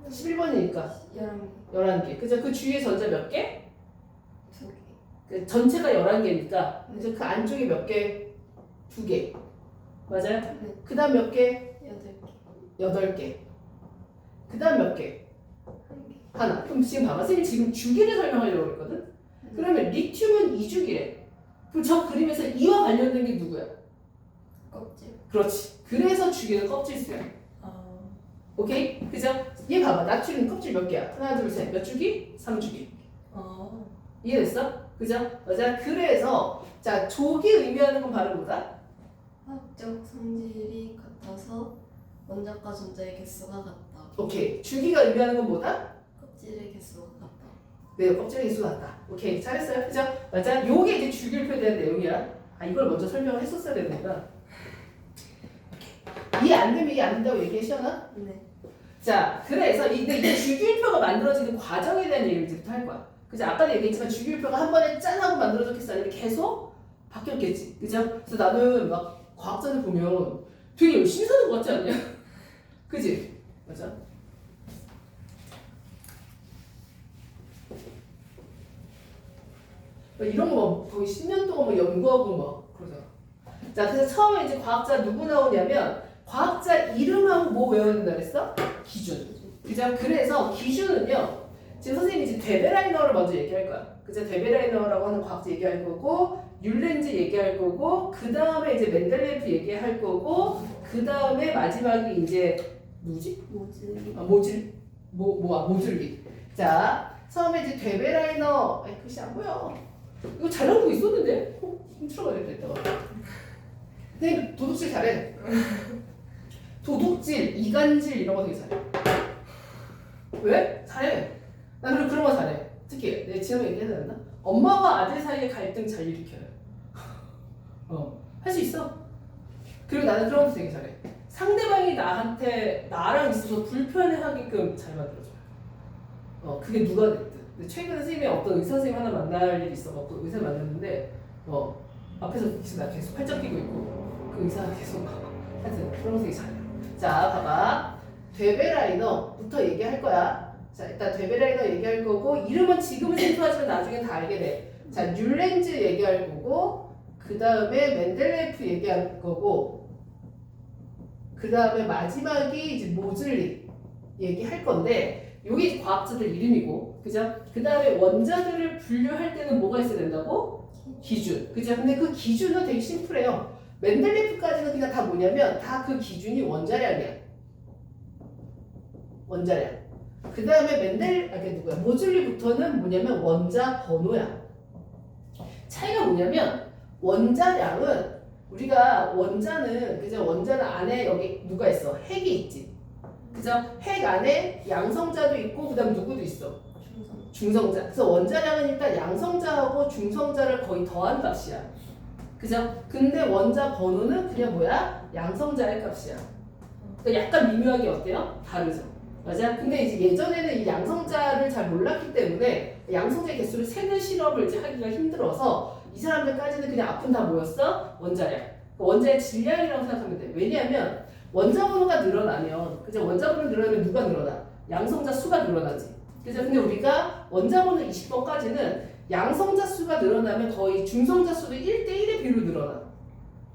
11번이니까 11개. 11개. 그죠? 그 주위에 전자 몇 개? 2개. 그 전체가 11개니까, 그죠? 그 안쪽에 몇 개? 2개. 맞아요? 네. 그 다음 몇 개? 8개. 8개. 그 다음 몇 개? 1개. 하나. 그럼 지금 봐봐. 선생님 지금 주기를 설명하려고 했거든? 그러면 리튬은 2주기래. 그럼 저 그림에서 이와 관련된 게 누구야? 껍질. 그렇지. 그래서 주기는 껍질수야. 오케이? 그죠? 얘 봐봐. 나트륨 껍질 몇 개야? 하나, 둘, 셋. 몇 주기? 3주기. 이해됐어? 그죠? 맞아. 그래서 자, 족이 의미하는 건 바로 뭐다? 화학적 성질이 같아서 원자과 전자의 개수가 같다. 오케이. 주기가 의미하는 건 뭐다? 껍질의 개수가 같다. 네, 껍질의 개수가 같다. 오케이. 잘했어요. 그죠? 맞아. 요게 이제 주기율표에 대한 내용이야. 아, 이걸 먼저 설명을 했었어야 되는구나. 이해 안 되면 이해 안 된다고 얘기해, 시연아? 네. 자, 그래서 이 주기율표가 만들어지는 과정에 대한 얘기를 이제부터 할 거야. 그죠? 아까도 얘기했지만 주기율표가 한 번에 짠 하고 만들어졌겠어? 아니면 계속 바뀌었겠지? 그죠? 그래서 나는 막 과학자들 보면 되게 열심히 사는 것 같지 않냐? 그지? 맞아? 이런 거 거의 10년 동안 뭐 연구하고 막 그러잖아. 자, 그래서 처음에 이제 과학자 누구 나오냐면 과학자 이름하고 뭐 외워야 된다 그랬어? 기준. 그죠? 그래서 기준은요. 지금 선생님이 이제 데베라이너를 먼저 얘기할 거야. 그죠? 데베라이너라고 하는 과학자 얘기할 거고 율렌즈 얘기할 거고 그 다음에 이제 멘델레이프 얘기할 거고 그 다음에 마지막에 이제 누구지? 모즐리. 자, 처음에 이제 데베라이너. 아이 글씨 안 보여. 이거 잘 나오고 있었는데? 훔쳐가야겠다 이따가. 근데 도둑질 잘해. 도둑질, 이간질 이런 거 되게 잘해. 왜? 잘해. 나 그런 거 잘해. 특히 내가 지난번에 얘기해야 되나? 엄마와 아들 사이의 갈등 잘 일으켜요. 할 수 있어. 그리고 나는 그런 것도 되게 잘해. 상대방이 나랑 있어서 불편해하게끔 잘 만들어줘. 그게 누가 됐든. 근데 최근에 선생님이 어떤 의사 선생님 하나 만날 일이 있어갖고 의사 만났는데 앞에서 나 계속 팔짱 끼고 있고 그 의사가 계속 하여튼 그런 거 되게 잘해. 자, 봐봐. 데베라이너부터 얘기할 거야. 자, 일단 데베라이너 얘기할 거고 이름은 지금은 생소하지만 나중에 다 알게 돼. 자, 율렌즈 얘기할 거고 그 다음에 멘델레이프 얘기할 거고 그 다음에 마지막이 이제 모즐리 얘기할 건데 요게 과학자들 이름이고 그죠? 그 다음에 원자들을 분류할 때는 뭐가 있어야 된다고? 기준. 그죠? 근데 그 기준은 되게 심플해요. 멘델레이프까지는 그냥 다 뭐냐면 다 그 기준이 원자량이야. 원자량. 그 다음에 모즐리부터는 뭐냐면 원자 번호야. 차이가 뭐냐면 원자량은 우리가 원자는 그죠? 원자는 안에 여기 누가 있어? 핵이 있지. 그죠? 핵 안에 양성자도 있고 그다음 누구도 있어? 중성자. 그래서 원자량은 일단 양성자하고 중성자를 거의 더한 값이야. 그죠? 근데 원자 번호는 그냥 뭐야? 양성자의 값이야. 그러니까 약간 미묘하게 어때요? 다르죠. 맞아? 근데 이제 예전에는 이 양성자를 잘 몰랐기 때문에 양성자의 개수를 세는 실험을 이제 하기가 힘들어서 이 사람들까지는 그냥 앞은 다 뭐였어? 원자량. 원자의 질량이라고 생각하면 돼. 왜냐하면 원자 번호가 늘어나면, 그죠? 원자 번호 늘어나면 누가 늘어나? 양성자 수가 늘어나지. 그죠? 근데 우리가 원자 번호 20번까지는 양성자 수가 늘어나면 거의 중성자 수도 1대1의 비율로 늘어나.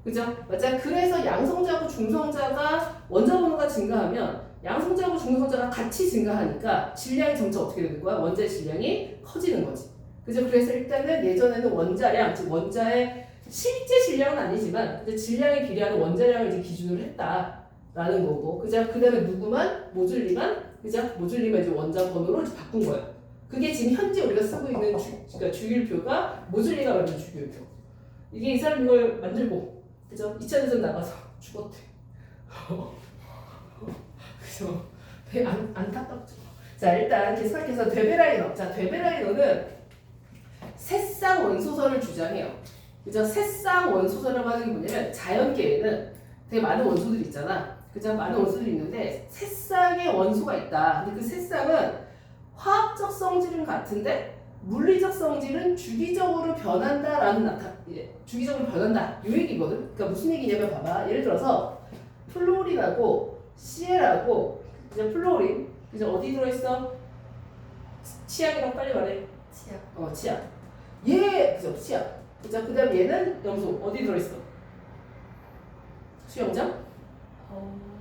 그죠? 맞아? 그래서 양성자하고 중성자가 원자 번호가 증가하면 양성자하고 중성자가 같이 증가하니까 질량이 점차 어떻게 되는 거야? 원자의 질량이 커지는 거지. 그죠? 그래서 일단은 예전에는 원자량, 즉 원자의 실제 질량은 아니지만 근데 질량에 비례하는 원자량을 이제 기준으로 했다라는 거고, 그죠? 그 다음에 누구만? 모즐리만, 그죠? 모즐리만 이제 원자 번호로 이제 바꾼 거야. 그게 지금 현재 우리가 쓰고 있는 그러니까 주기율표가 모즐리가 만든 주기율표. 이게 이 사람 이걸 만들고, 그죠? 2차 대전 나가서 죽었대. 그죠? 되게 안타깝죠. 자, 일단 계속해서 데베라이너. 자, 데베라이너는 새쌍 원소설을 주장해요. 그죠? 새쌍 원소설이라고 하는 게 뭐냐면 자연계에는 되게 많은 원소들이 있잖아. 그죠? 많은 원소들이 있는데 새쌍의 원소가 있다. 근데 그 새쌍은 화학적 성질은 같은데 물리적 성질은 주기적으로 변한다라는 주기적으로 변한다. 이 얘기거든. 그러니까 무슨 얘기냐면 봐봐. 예를 들어서 플로린하고 CL하고 그죠? 플로린 그죠? 어디 들어있어? 치약이라고 빨리 말해. 치약. 치약. 얘 그죠? 치약. 그죠? 그다음 얘는 염소. 어디 들어있어? 수영장?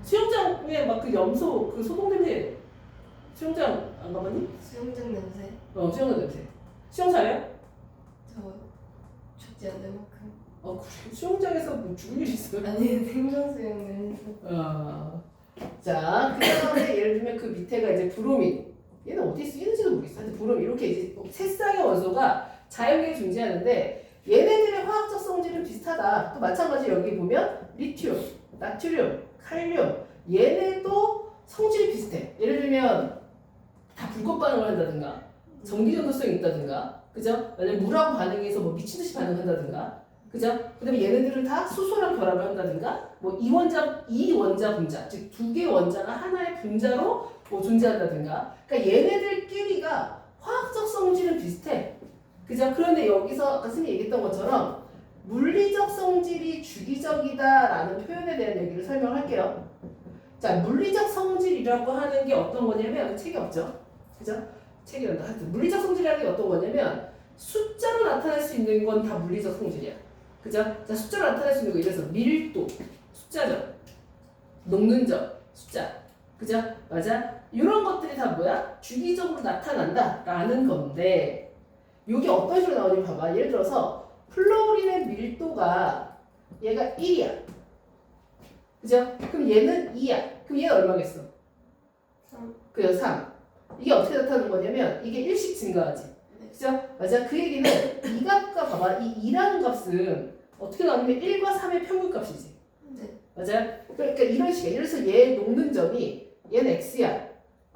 수영장에 막 그 염소 그 소독 냄새. 수영장 안 가봤니? 수영장 냄새. 수영장 냄새. 수영 잘해요? 저 죽지 않을 만큼. 그래. 수영장에서 뭐 죽을 일 있어요? 아니 생명 수영 냄새. 자, 그 다음에 예를 들면 그 밑에가 이제 브로민. 얘는 어디 쓰이는지도 모르겠어. 근데 브로민 이렇게 이제 세 쌍의 원소가 자연계에 존재하는데 얘네들의 화학적 성질은 비슷하다. 또 마찬가지 여기 보면 리튬, 나트륨, 칼륨 얘네도 성질이 비슷해. 예를 들면 다 불꽃 반응을 한다든가 전기 전도성이 있다든가 그죠? 만약 물하고 반응해서 뭐 미친 듯이 반응한다든가 그죠? 그다음에 얘네들은 다 수소랑 결합을 한다든가 뭐 이원자 분자 즉 두 개의 원자가 하나의 분자로 뭐 존재한다든가 그러니까 얘네들끼리가 화학적 성질은 비슷해. 그죠? 그런데 여기서 아까 선생님이 얘기했던 것처럼 물리적 성질이 주기적이다라는 표현에 대한 얘기를 설명할게요. 자, 물리적 성질이라고 하는 게 어떤 거냐면 책이 없죠? 그죠? 책이 없다. 하여튼 물리적 성질이라는 게 어떤 거냐면 숫자로 나타낼 수 있는 건 다 물리적 성질이야. 그죠? 자, 숫자로 나타낼 수 있는 거 이래서 밀도, 숫자죠. 녹는적, 숫자. 그죠? 맞아? 이런 것들이 다 뭐야? 주기적으로 나타난다라는 건데 이게 어떤 식으로 나오는지 봐봐. 예를 들어서 플로린의 밀도가 얘가 1이야. 그죠? 그럼 얘는 2야. 그럼 얘는 얼마겠어? 3. 그죠? 3. 이게 어떻게 나타나는 거냐면 이게 1씩 증가하지. 그죠? 맞아. 그 얘기는 이 값과 봐봐. 이 2라는 값은 어떻게 나오냐면 1과 3의 평균값이지. 네. 맞아? 그러니까 이런 식이야. 예를 들어서 얘 녹는 점이 얘는 x야.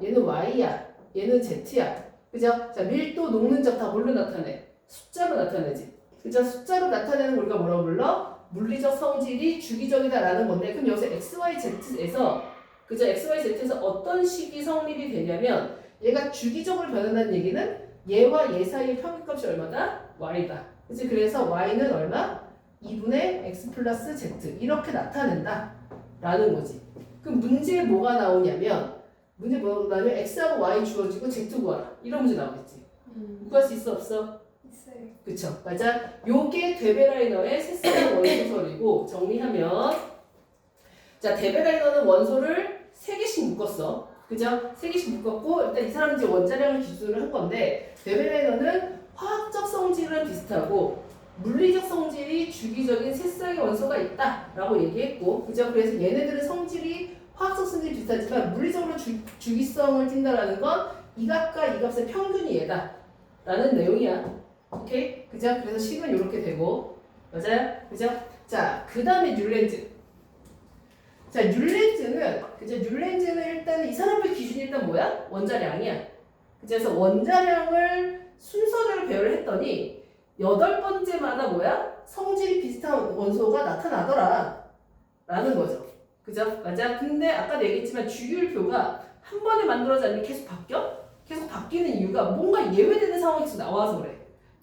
얘는 y야. 얘는 z야. 그죠? 자, 밀도, 녹는 점 다 뭘로 나타내? 숫자로 나타내지. 그죠? 숫자로 나타내는 걸 우리가 뭐라고 불러? 물리적 성질이 주기적이다라는 건데 그럼 여기서 XYZ에서 그죠? XYZ에서 어떤 식이 성립이 되냐면 얘가 주기적으로 변한다는 얘기는 얘와 얘 사이의 평균값이 얼마다? Y다. 그치? 그래서 Y는 얼마? 2분의 X 플러스 Z 이렇게 나타낸다 라는 거지. 그럼 문제에 뭐가 나오냐면 문제 뭐가 나오냐면 X하고 Y 주어지고 Z 구하라 이런 문제 나오겠지. 구할 수 있어 없어? 있어요. 그쵸 맞아. 요게 데베라이너의 새싹 원소설이고 정리하면 자 데베라이너는 원소를 3개씩 묶었어. 그죠? 3개씩 묶었고 일단 이 사람은 이제 원자량을 기준으로 한 건데 데베라이너는 화학적 성질은 비슷하고 물리적 성질이 주기적인 새싹의 원소가 있다라고 얘기했고 그죠? 그래서 얘네들은 성질이 화학적 성질이 비슷하지만 물리적으로 주기성을 띈다라는 건 이 값과 이 값의 평균이 얘다 라는 내용이야. 오케이? 그죠? 그래서 식은 이렇게 되고 맞아요? 그죠? 자, 그 다음에 율렌즈. 자, 율렌즈는 그죠? 율렌즈는 일단 이 사람의 기준이 일단 뭐야? 원자량이야. 그래서 원자량을 순서대로 배열을 했더니 8번째마다 뭐야? 성질이 비슷한 원소가 나타나더라 라는 거죠. 그죠? 맞아? 근데 아까 얘기했지만 주기율표가 한 번에 만들어지지 않으면 계속 바뀌어? 계속 바뀌는 이유가 뭔가 예외되는 상황이 계속 나와서 그래.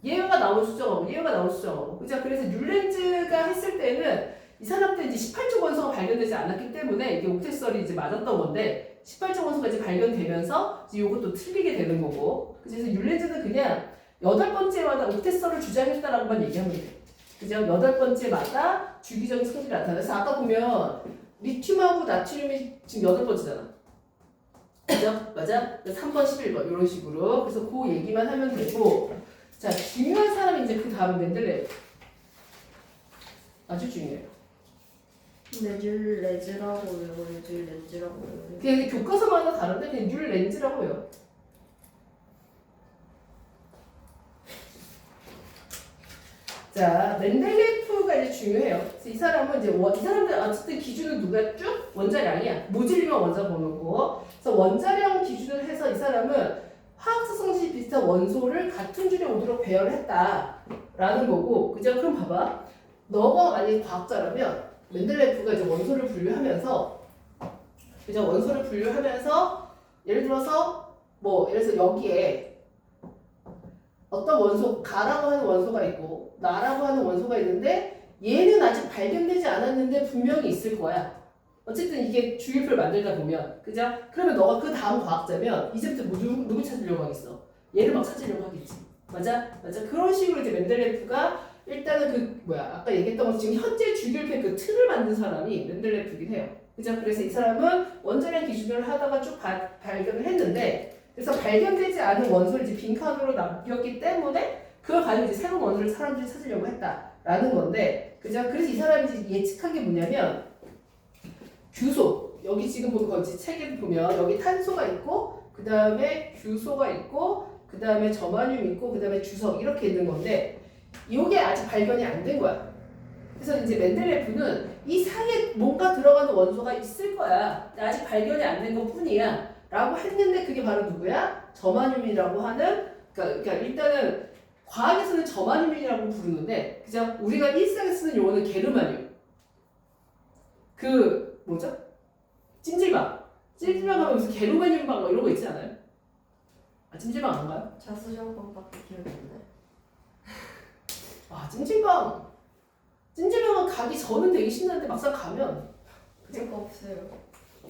예외가 나오면 수정하고 예외가 나오면 수정하고 그죠? 그래서 율렌즈가 했을 때는 이 사람 때 이제 18조 원소가 발견되지 않았기 때문에 이게 옥텟설이 이제 맞았던 건데 18조 원소가 이제 발견되면서 이제 요것도 틀리게 되는 거고 그래서 율렌즈는 그냥 8번째마다 옥텟설을 주장했다라고만 얘기하면 돼. 그죠? 8번째마다 주기적인 성질이 나타나서 아까 보면 리튬하고 나트륨이 지금 8번째잖아. 그죠? 맞아? 3번, 11번 이런 식으로 그래서 그 얘기만 하면 되고 자 중요한 사람이 이제 그 다음 맨델레 아주 중요해요. 레즈라고 외워요. 렌즈라고 외워요. 그냥 교과서마다 다른데 그냥 율렌즈라고 해요. 자 멘델레프가 이제 중요해요. 그래서 이 사람은 이제 이 사람들 어쨌든 기준은 누가 쭉 원자량이야. 모질리만 원자 번호고. 그래서 원자량 기준을 해서 이 사람은 화학적 성질이 비슷한 원소를 같은 줄에 오도록 배열을 했다라는 거고. 그죠? 그럼 봐봐. 너가 만약에 과학자라면 멘델레프가 이제 원소를 분류하면서 그죠? 원소를 분류하면서 예를 들어서 뭐 예를 들어서 여기에 어떤 원소, 가라고 하는 원소가 있고 나라고 하는 원소가 있는데 얘는 아직 발견되지 않았는데 분명히 있을 거야. 어쨌든 이게 주기율표를 만들다 보면 그죠? 그러면 너가 그 다음 과학자면 이제부터 뭐 누구 찾으려고 하겠어? 얘를 막 찾으려고 하겠지. 맞아? 맞아. 그런 식으로 이제 멘델레프가 일단은 아까 얘기했던 것처럼 지금 현재 주기율표의 그 틀을 만든 사람이 멘델레프긴 해요. 그죠? 그래서 이 사람은 원자량 기준을 하다가 쭉 발견을 했는데 그래서 발견되지 않은 원소를 이제 빈칸으로 남겼기 때문에 그걸 가지고 이제 새로운 원소를 사람들이 찾으려고 했다라는 건데, 그죠? 그래서 이 사람이 이제 예측한 게 뭐냐면 규소. 여기 지금 보면 거기 책에 보면 여기 탄소가 있고, 그 다음에 규소가 있고, 그 다음에 점화륨 있고, 그 다음에 주석 이렇게 있는 건데 이게 아직 발견이 안 된 거야. 그래서 이제 멘델레프는 이 사이에 뭔가 들어가는 원소가 있을 거야. 아직 발견이 안 된 것 뿐이야. 라고 했는데 그게 바로 누구야? 저마늄이라고 하는 그러니까 일단은 과학에서는 저마늄이라고 부르는데 그죠? 우리가 일상에 쓰는 용어는 게르마늄. 그 뭐죠? 찜질방. 찜질방 가면 무슨 게르마늄방 뭐 이런 거 있지 않아요? 아 찜질방 안 가요? 자수정방밖에 기억이 안 나요. 아 찜질방은 가기 전은 되게 신나는데 막상 가면 그거 없어요.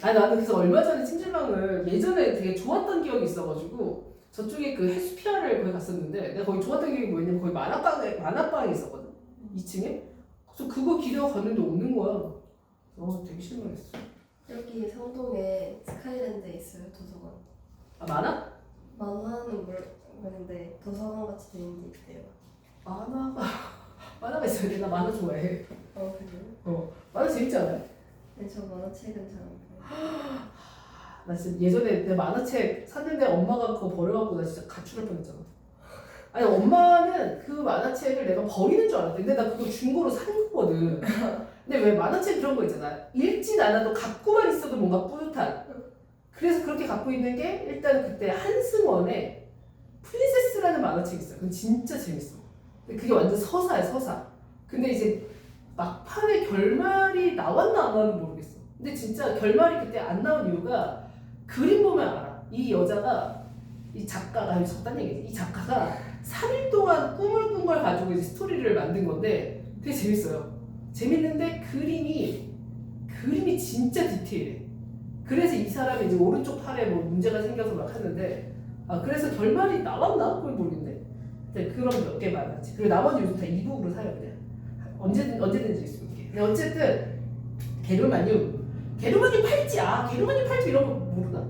아니 나는 그래서 얼마 전에 찜질방을 예전에 되게 좋았던 기억이 있어가지고 저쪽에 그 해수피아를 거기 갔었는데 내가 거기 좋았던 기억이 뭐였냐면 거기 만화방이 있었거든 2층에 그래서 그거 기대고 갔는데 없는 거야. 되게 실망했어. 여기 성동에 스카이랜드에 있어요 도서관. 아 만화? 만화는 모르는데 도서관 같이 돼 있는 데 있대요. 만화가 있어야 돼. 나 만화 좋아해. 그래요? 만화 재밌지 않아요? 네, 저 만화책은 잘 안 봐요. 나 진짜 예전에 내 만화책 샀는데 엄마가 그거 버려갖고 나 진짜 가출할 뻔했잖아. 아니 엄마는 그 만화책을 내가 버리는 줄 알았대. 근데 나 그거 중고로 산 거거든. 근데 왜 만화책 그런 거 있잖아. 읽진 않아도 갖고만 있어도 뭔가 뿌듯한. 그래서 그렇게 갖고 있는 게 일단 그때 한승원의 프린세스라는 만화책이 있어요. 그건 진짜 재밌어. 근데 그게 완전 서사야 서사. 근데 이제 막판에 결말이 나왔나 안 나왔나 모르겠어. 근데 진짜 결말이 그때 안 나온 이유가 그림 보면 알아. 이 여자가 이 작가가 적단 얘기지. 이 작가가 3일 동안 꿈을 꾼 걸 가지고 이제 스토리를 만든 건데 되게 재밌어요. 재밌는데 그림이 진짜 디테일해. 그래서 이 사람이 이제 오른쪽 팔에 뭐 문제가 생겨서 막 하는데 그래서 결말이 나왔나? 그걸 모르겠네. 그런 몇 개 많았지. 그리고 나머지 요즘 다 이북으로 사요 그냥. 언제든지 쓸 수 있게. 근데 어쨌든 게르마늄 팔찌 게르마늄 팔찌 이런 거 모르나?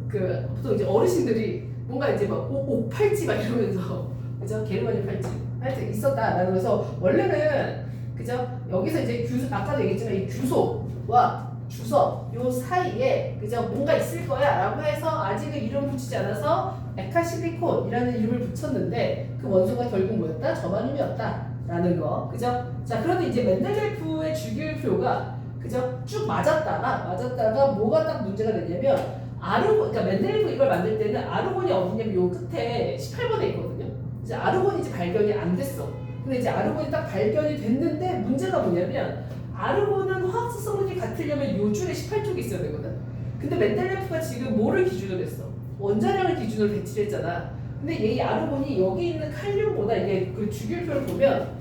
그 보통 이제 어르신들이 뭔가 이제 막 옥 팔찌 막 이러면서 그죠? 게르마늄 팔찌 하여튼 있었다라는 거서 원래는 그죠? 여기서 이제 아까도 얘기했지만 이 규소와 주석 요 사이에 그죠? 뭔가 있을 거야라고 해서 아직은 이름 붙이지 않아서 에카실리콘이라는 이름을 붙였는데 그 원소가 결국 뭐였다? 저마늄이었다라는 거 그죠? 자 그런데 이제 멘델레프의 주기율표가 그죠? 쭉 맞았다가 뭐가 딱 문제가 됐냐면 그러니까 멘델레프 이걸 만들 때는 아르곤이 어디냐면 요 끝에 18번에 있거든요. 이제 아르곤이 이제 발견이 안 됐어. 근데 이제 아르곤이 딱 발견이 됐는데 문제가 뭐냐면 아르곤은 화학적 성분이 같으려면 요 줄에 18쪽이 있어야 되거든. 근데 멘델레프가 지금 뭐를 기준으로 했어? 원자량을 기준으로 배치를 했잖아. 근데 이 아르곤이 여기 있는 칼륨보다 이게 그 주기율표를 보면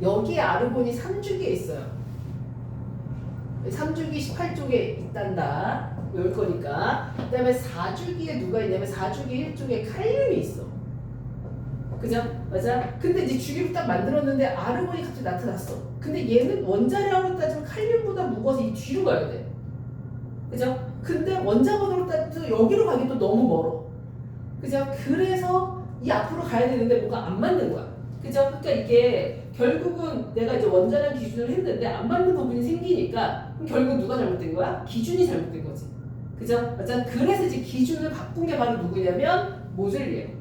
여기에 아르곤이 3주기에 있어요. 3주기 18쪽에 있단다. 외울 거니까. 그 다음에 4주기에 누가 있냐면 4주기 1쪽에 칼륨이 있어. 그죠? 맞아? 근데 이제 주기를 딱 만들었는데 아르곤이 갑자기 나타났어. 근데 얘는 원자량으로 따지면 칼륨보다 무거워서 이 뒤로 가야 돼. 그죠? 근데 원자번호로 따지면 여기로 가기 또 너무 멀어. 그죠? 그래서 이 앞으로 가야 되는데 뭐가 안 맞는 거야. 그죠? 그러니까 이게 결국은 내가 이제 원자량 기준을 했는데 안 맞는 부분이 생기니까 그럼 결국 누가 잘못된 거야? 기준이 잘못된 거지. 그죠? 맞아? 그래서 이제 기준을 바꾼 게 바로 누구냐면 모즐리예요.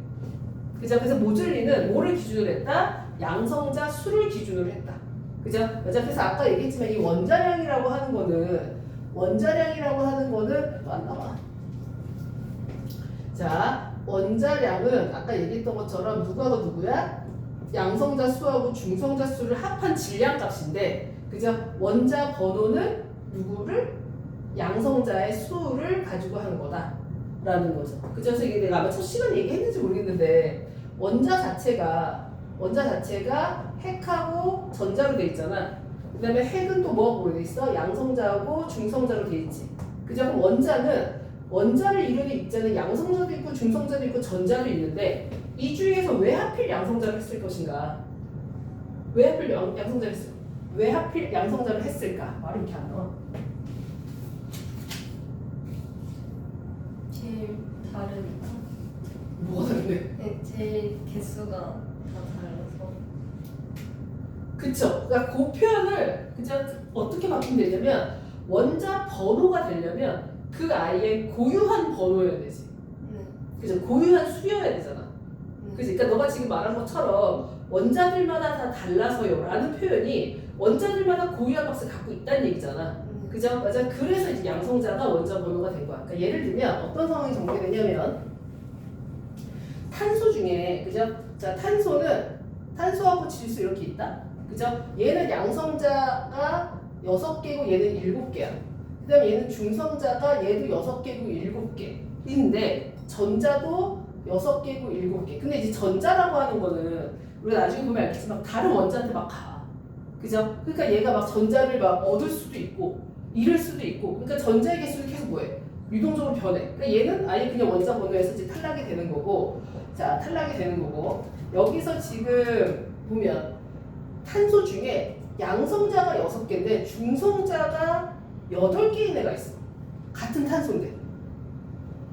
그죠? 그래서 모즐리는 뭐를 기준으로 했다? 양성자 수를 기준으로 했다. 그죠? 맞아? 그래서 아까 얘기했지만 이 원자량이라고 하는 거는 또 안 나와. 자, 원자량은 아까 얘기했던 것처럼 누가가 누구야? 양성자 수하고 중성자 수를 합한 질량 값인데, 그죠? 원자 번호는 누구를? 양성자의 수를 가지고 하는 거다라는 거죠. 그죠? 그래서 이게 내가 아마 첫 시간에 얘기했는지 모르겠는데 원자 자체가 핵하고 전자로 돼 있잖아. 그 다음에 핵은 또 뭐하고 돼 있어? 양성자하고 중성자로 돼 있지. 그죠? 그럼 원자를 이루는 입자는 양성자도 있고 중성자도 있고 전자도 있는데 이 중에서 왜 하필 양성자를 했을 것인가? 왜 하필 양성자를 했을까? 말이 이렇게 안 나와. 제일 다르니까. 뭐가 다른데? 네, 제일 개수가 다 달라서. 그쵸? 그러니까 그 표현을 그죠? 어떻게 바꾸면 되냐면 원자 번호가 되려면 그 아이의 고유한 번호여야 되지. 네. 그죠? 고유한 수여야 되잖아. 네. 그지? 그러니까 너가 지금 말한 것처럼 원자들마다 다 달라서요라는 표현이 원자들마다 고유한 값을 갖고 있다는 얘기잖아. 그죠? 맞아. 그래서 이제 양성자가 원자 번호가 된 거야. 그러니까 예를 들면 어떤 상황이 전개되냐면 탄소 중에 그죠? 자, 탄소는 탄소하고 질소 이렇게 있다. 그죠? 얘는 양성자가 6개고 얘는 7개야. 그다음에 얘는 중성자가 얘도 6개고 7개인데 전자도 6개고 7개. 근데 이제 전자라고 하는 거는 우리가 나중에 보면 알겠지만 다른 원자한테 막 가. 그죠? 그러니까 얘가 막 전자를 막 얻을 수도 있고 잃을 수도 있고. 그러니까 전자의 개수는 계속 뭐해? 유동적으로 변해. 그러니까 얘는 아예 그냥 원자 번호에서 이제 탈락이 되는 거고. 자, 탈락이 되는 거고. 여기서 지금 보면 탄소 중에 양성자가 6개인데 중성자가 8개인 애가 있어. 같은 탄소인데.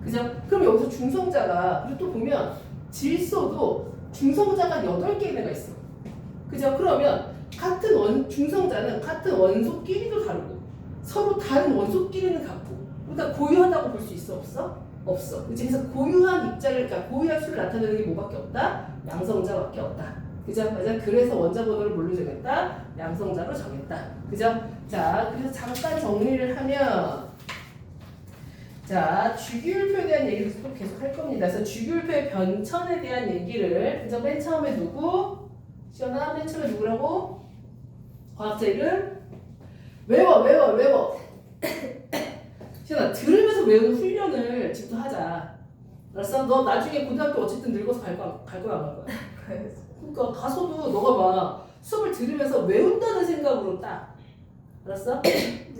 그죠? 그럼 여기서 중성자가 그리고 또 보면 질소도 중성자가 8개인 애가 있어. 그죠? 그러면 같은 중성자는 같은 원소끼리도 다르고 서로 다른 원소끼리는 같고 그러니까 고유하다고 볼 수 있어? 없어? 없어. 그치? 그래서 고유한 입자를 그러니까 고유한 수를 나타내는 게 뭐밖에 없다? 양성자밖에 없다. 그죠? 맞아. 그래서 원자 번호를 뭘로 정했다? 양성자로 정했다. 그죠? 자, 그래서 잠깐 정리를 하면 자, 주기율표에 대한 얘기를 또 계속 할 겁니다. 그래서 주기율표의 변천에 대한 얘기를 그죠? 맨 처음에 누구? 시연아, 맨 처음에 누구라고? 과학자 이름? 외워. 시연아, 들으면서 외우는 훈련을 지금부터 하자. 알았어? 너 나중에 고등학교 어쨌든 늙어서 갈 거야, 안 갈 거야? 그러니까 가서도 너가 막 수업을 들으면서 외운다는 생각으로 딱. 알았어? 네.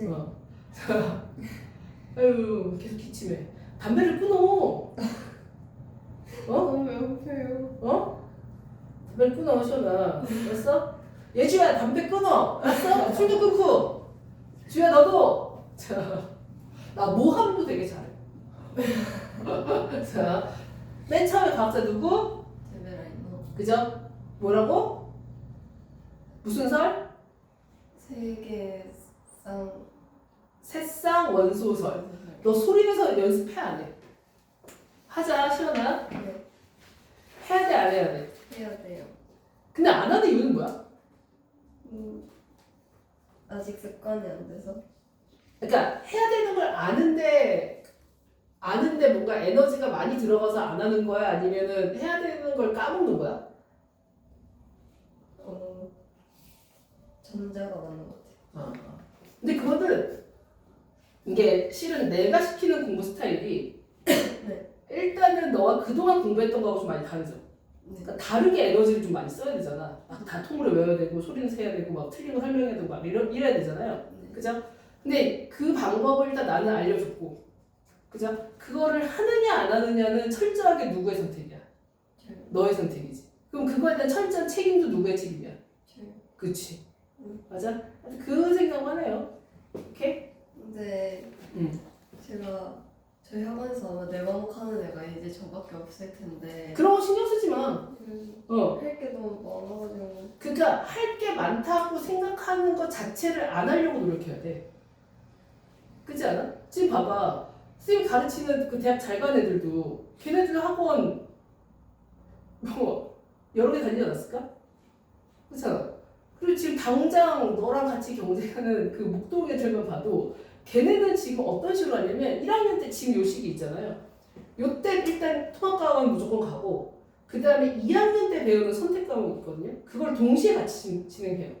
아유, 계속 기침해. 담배를 끊어. 어? 너무 배고파요. 어? 담배를 끊어, 시원아. 알았어? 예주야, 담배 끊어. 알았어? 술도 끊고. 주야, 너도. 자, 나 모함도 되게 잘해. 자, 맨 처음에 과학자 누구? 데베라이너. 그죠? 뭐라고? 무슨 설? 세계상 새쌍 원소설. 너 소리내서 연습해 안 해? 하자, 시원아. 네, 해야 돼, 안 해야 돼? 해야 돼요. 근데 안 하는 이유는 뭐야? 아직 습관이 안 돼서. 그러니까 해야 되는 걸 아는데 뭔가 에너지가 많이 들어가서 안 하는 거야? 아니면은 해야 되는 걸 까먹는 거야? 전자가 맞는 것 같아요. 근데 그거는 이게 실은 내가 시키는 공부 스타일이 네. 일단은 너가 그동안 공부했던 거하고 좀 많이 다르죠. 네. 그러니까 다르게 에너지를 좀 많이 써야 되잖아. 막 다 통으로 외워야 되고 소리는 세야 되고 막 틀린 거 설명해야 되고 막 이래야 되잖아요. 네. 그죠? 근데 그 방법을 일단 나는 알려줬고, 그죠? 그거를 하느냐 안 하느냐는 철저하게 누구의 선택이야? 저요. 너의 선택이지. 그럼 그거에 대한 철저한 책임도 누구의 책임이야? 저요. 그치? 맞아? 그 생각만 해요. 오케이? 근데 제가 저희 학원에서 아마 내 과목 하는 애가 이제 저밖에 없을 텐데 그런 거 신경 쓰지 마. 할 게 너무 많아가지고. 그러니까 할 게 많다고 생각하는 것 자체를 안 하려고 노력해야 돼. 그렇지 않아? 지금 봐봐. 선생님 가르치는 그 대학 잘 간 애들도 걔네들 학원 뭐 여러 개 다니지 않았을까? 그렇잖아. 그리고 지금 당장 너랑 같이 경쟁하는 그 목동 애들만 봐도 걔네는 지금 어떤 식으로 하냐면 1학년 때 지금 요 시기 있잖아요. 요때 일단 통합과학은 무조건 가고 그 다음에 2학년 때 배우는 선택 과목이 있거든요. 그걸 동시에 같이 진행해요.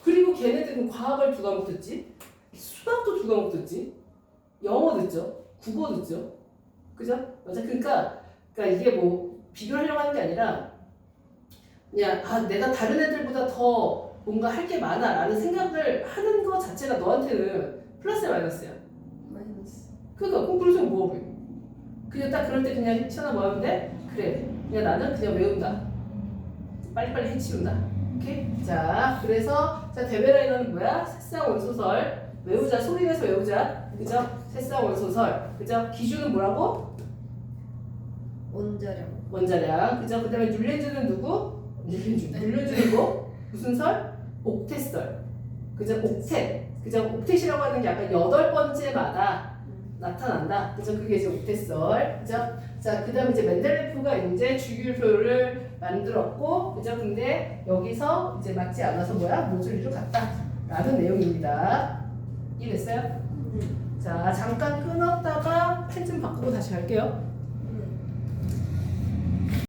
그리고 걔네들은 과학을 2과목 듣지, 수학도 2과목 듣지, 영어 듣죠, 국어 듣죠. 그죠? 맞아. 그러니까 이게 뭐 비교하려고 하는 게 아니라 그냥 내가 다른 애들보다 더 뭔가 할 게 많아 라는 생각을 하는 것 자체가 너한테는 플러스야 마이너스야? 마이너스. 그러니까 그럼 그래서 뭐 해? 그냥 딱 그럴 때 그냥 시원아 뭐 하면 돼? 그래 그냥 나는 그냥 외운다, 빨리빨리 해치운다. 오케이? 자, 그래서 자 데베라이너는 뭐야? 새쌍 원소설 외우자, 소리내서 외우자. 그죠? 새쌍 원소설. 그죠? 기준은 뭐라고? 원자량. 원자량. 그죠? 그 다음에 율렌주는 누구? 율렌주는 뭐? 무슨 설? 옥텟설. 그죠? 옥텟. 그죠? 옥텟이라고 하는 게 약간 8번째마다 나타난다. 그죠? 그게 이제 옥텟설. 그죠? 자, 그 다음에 이제 멘델레프가 이제 주기율표를 만들었고, 그죠? 근데 여기서 이제 맞지 않아서 뭐야? 모듈리로 갔다. 라는 내용입니다. 이해됐어요? 자, 잠깐 끊었다가 펜 좀 바꾸고 다시 할게요.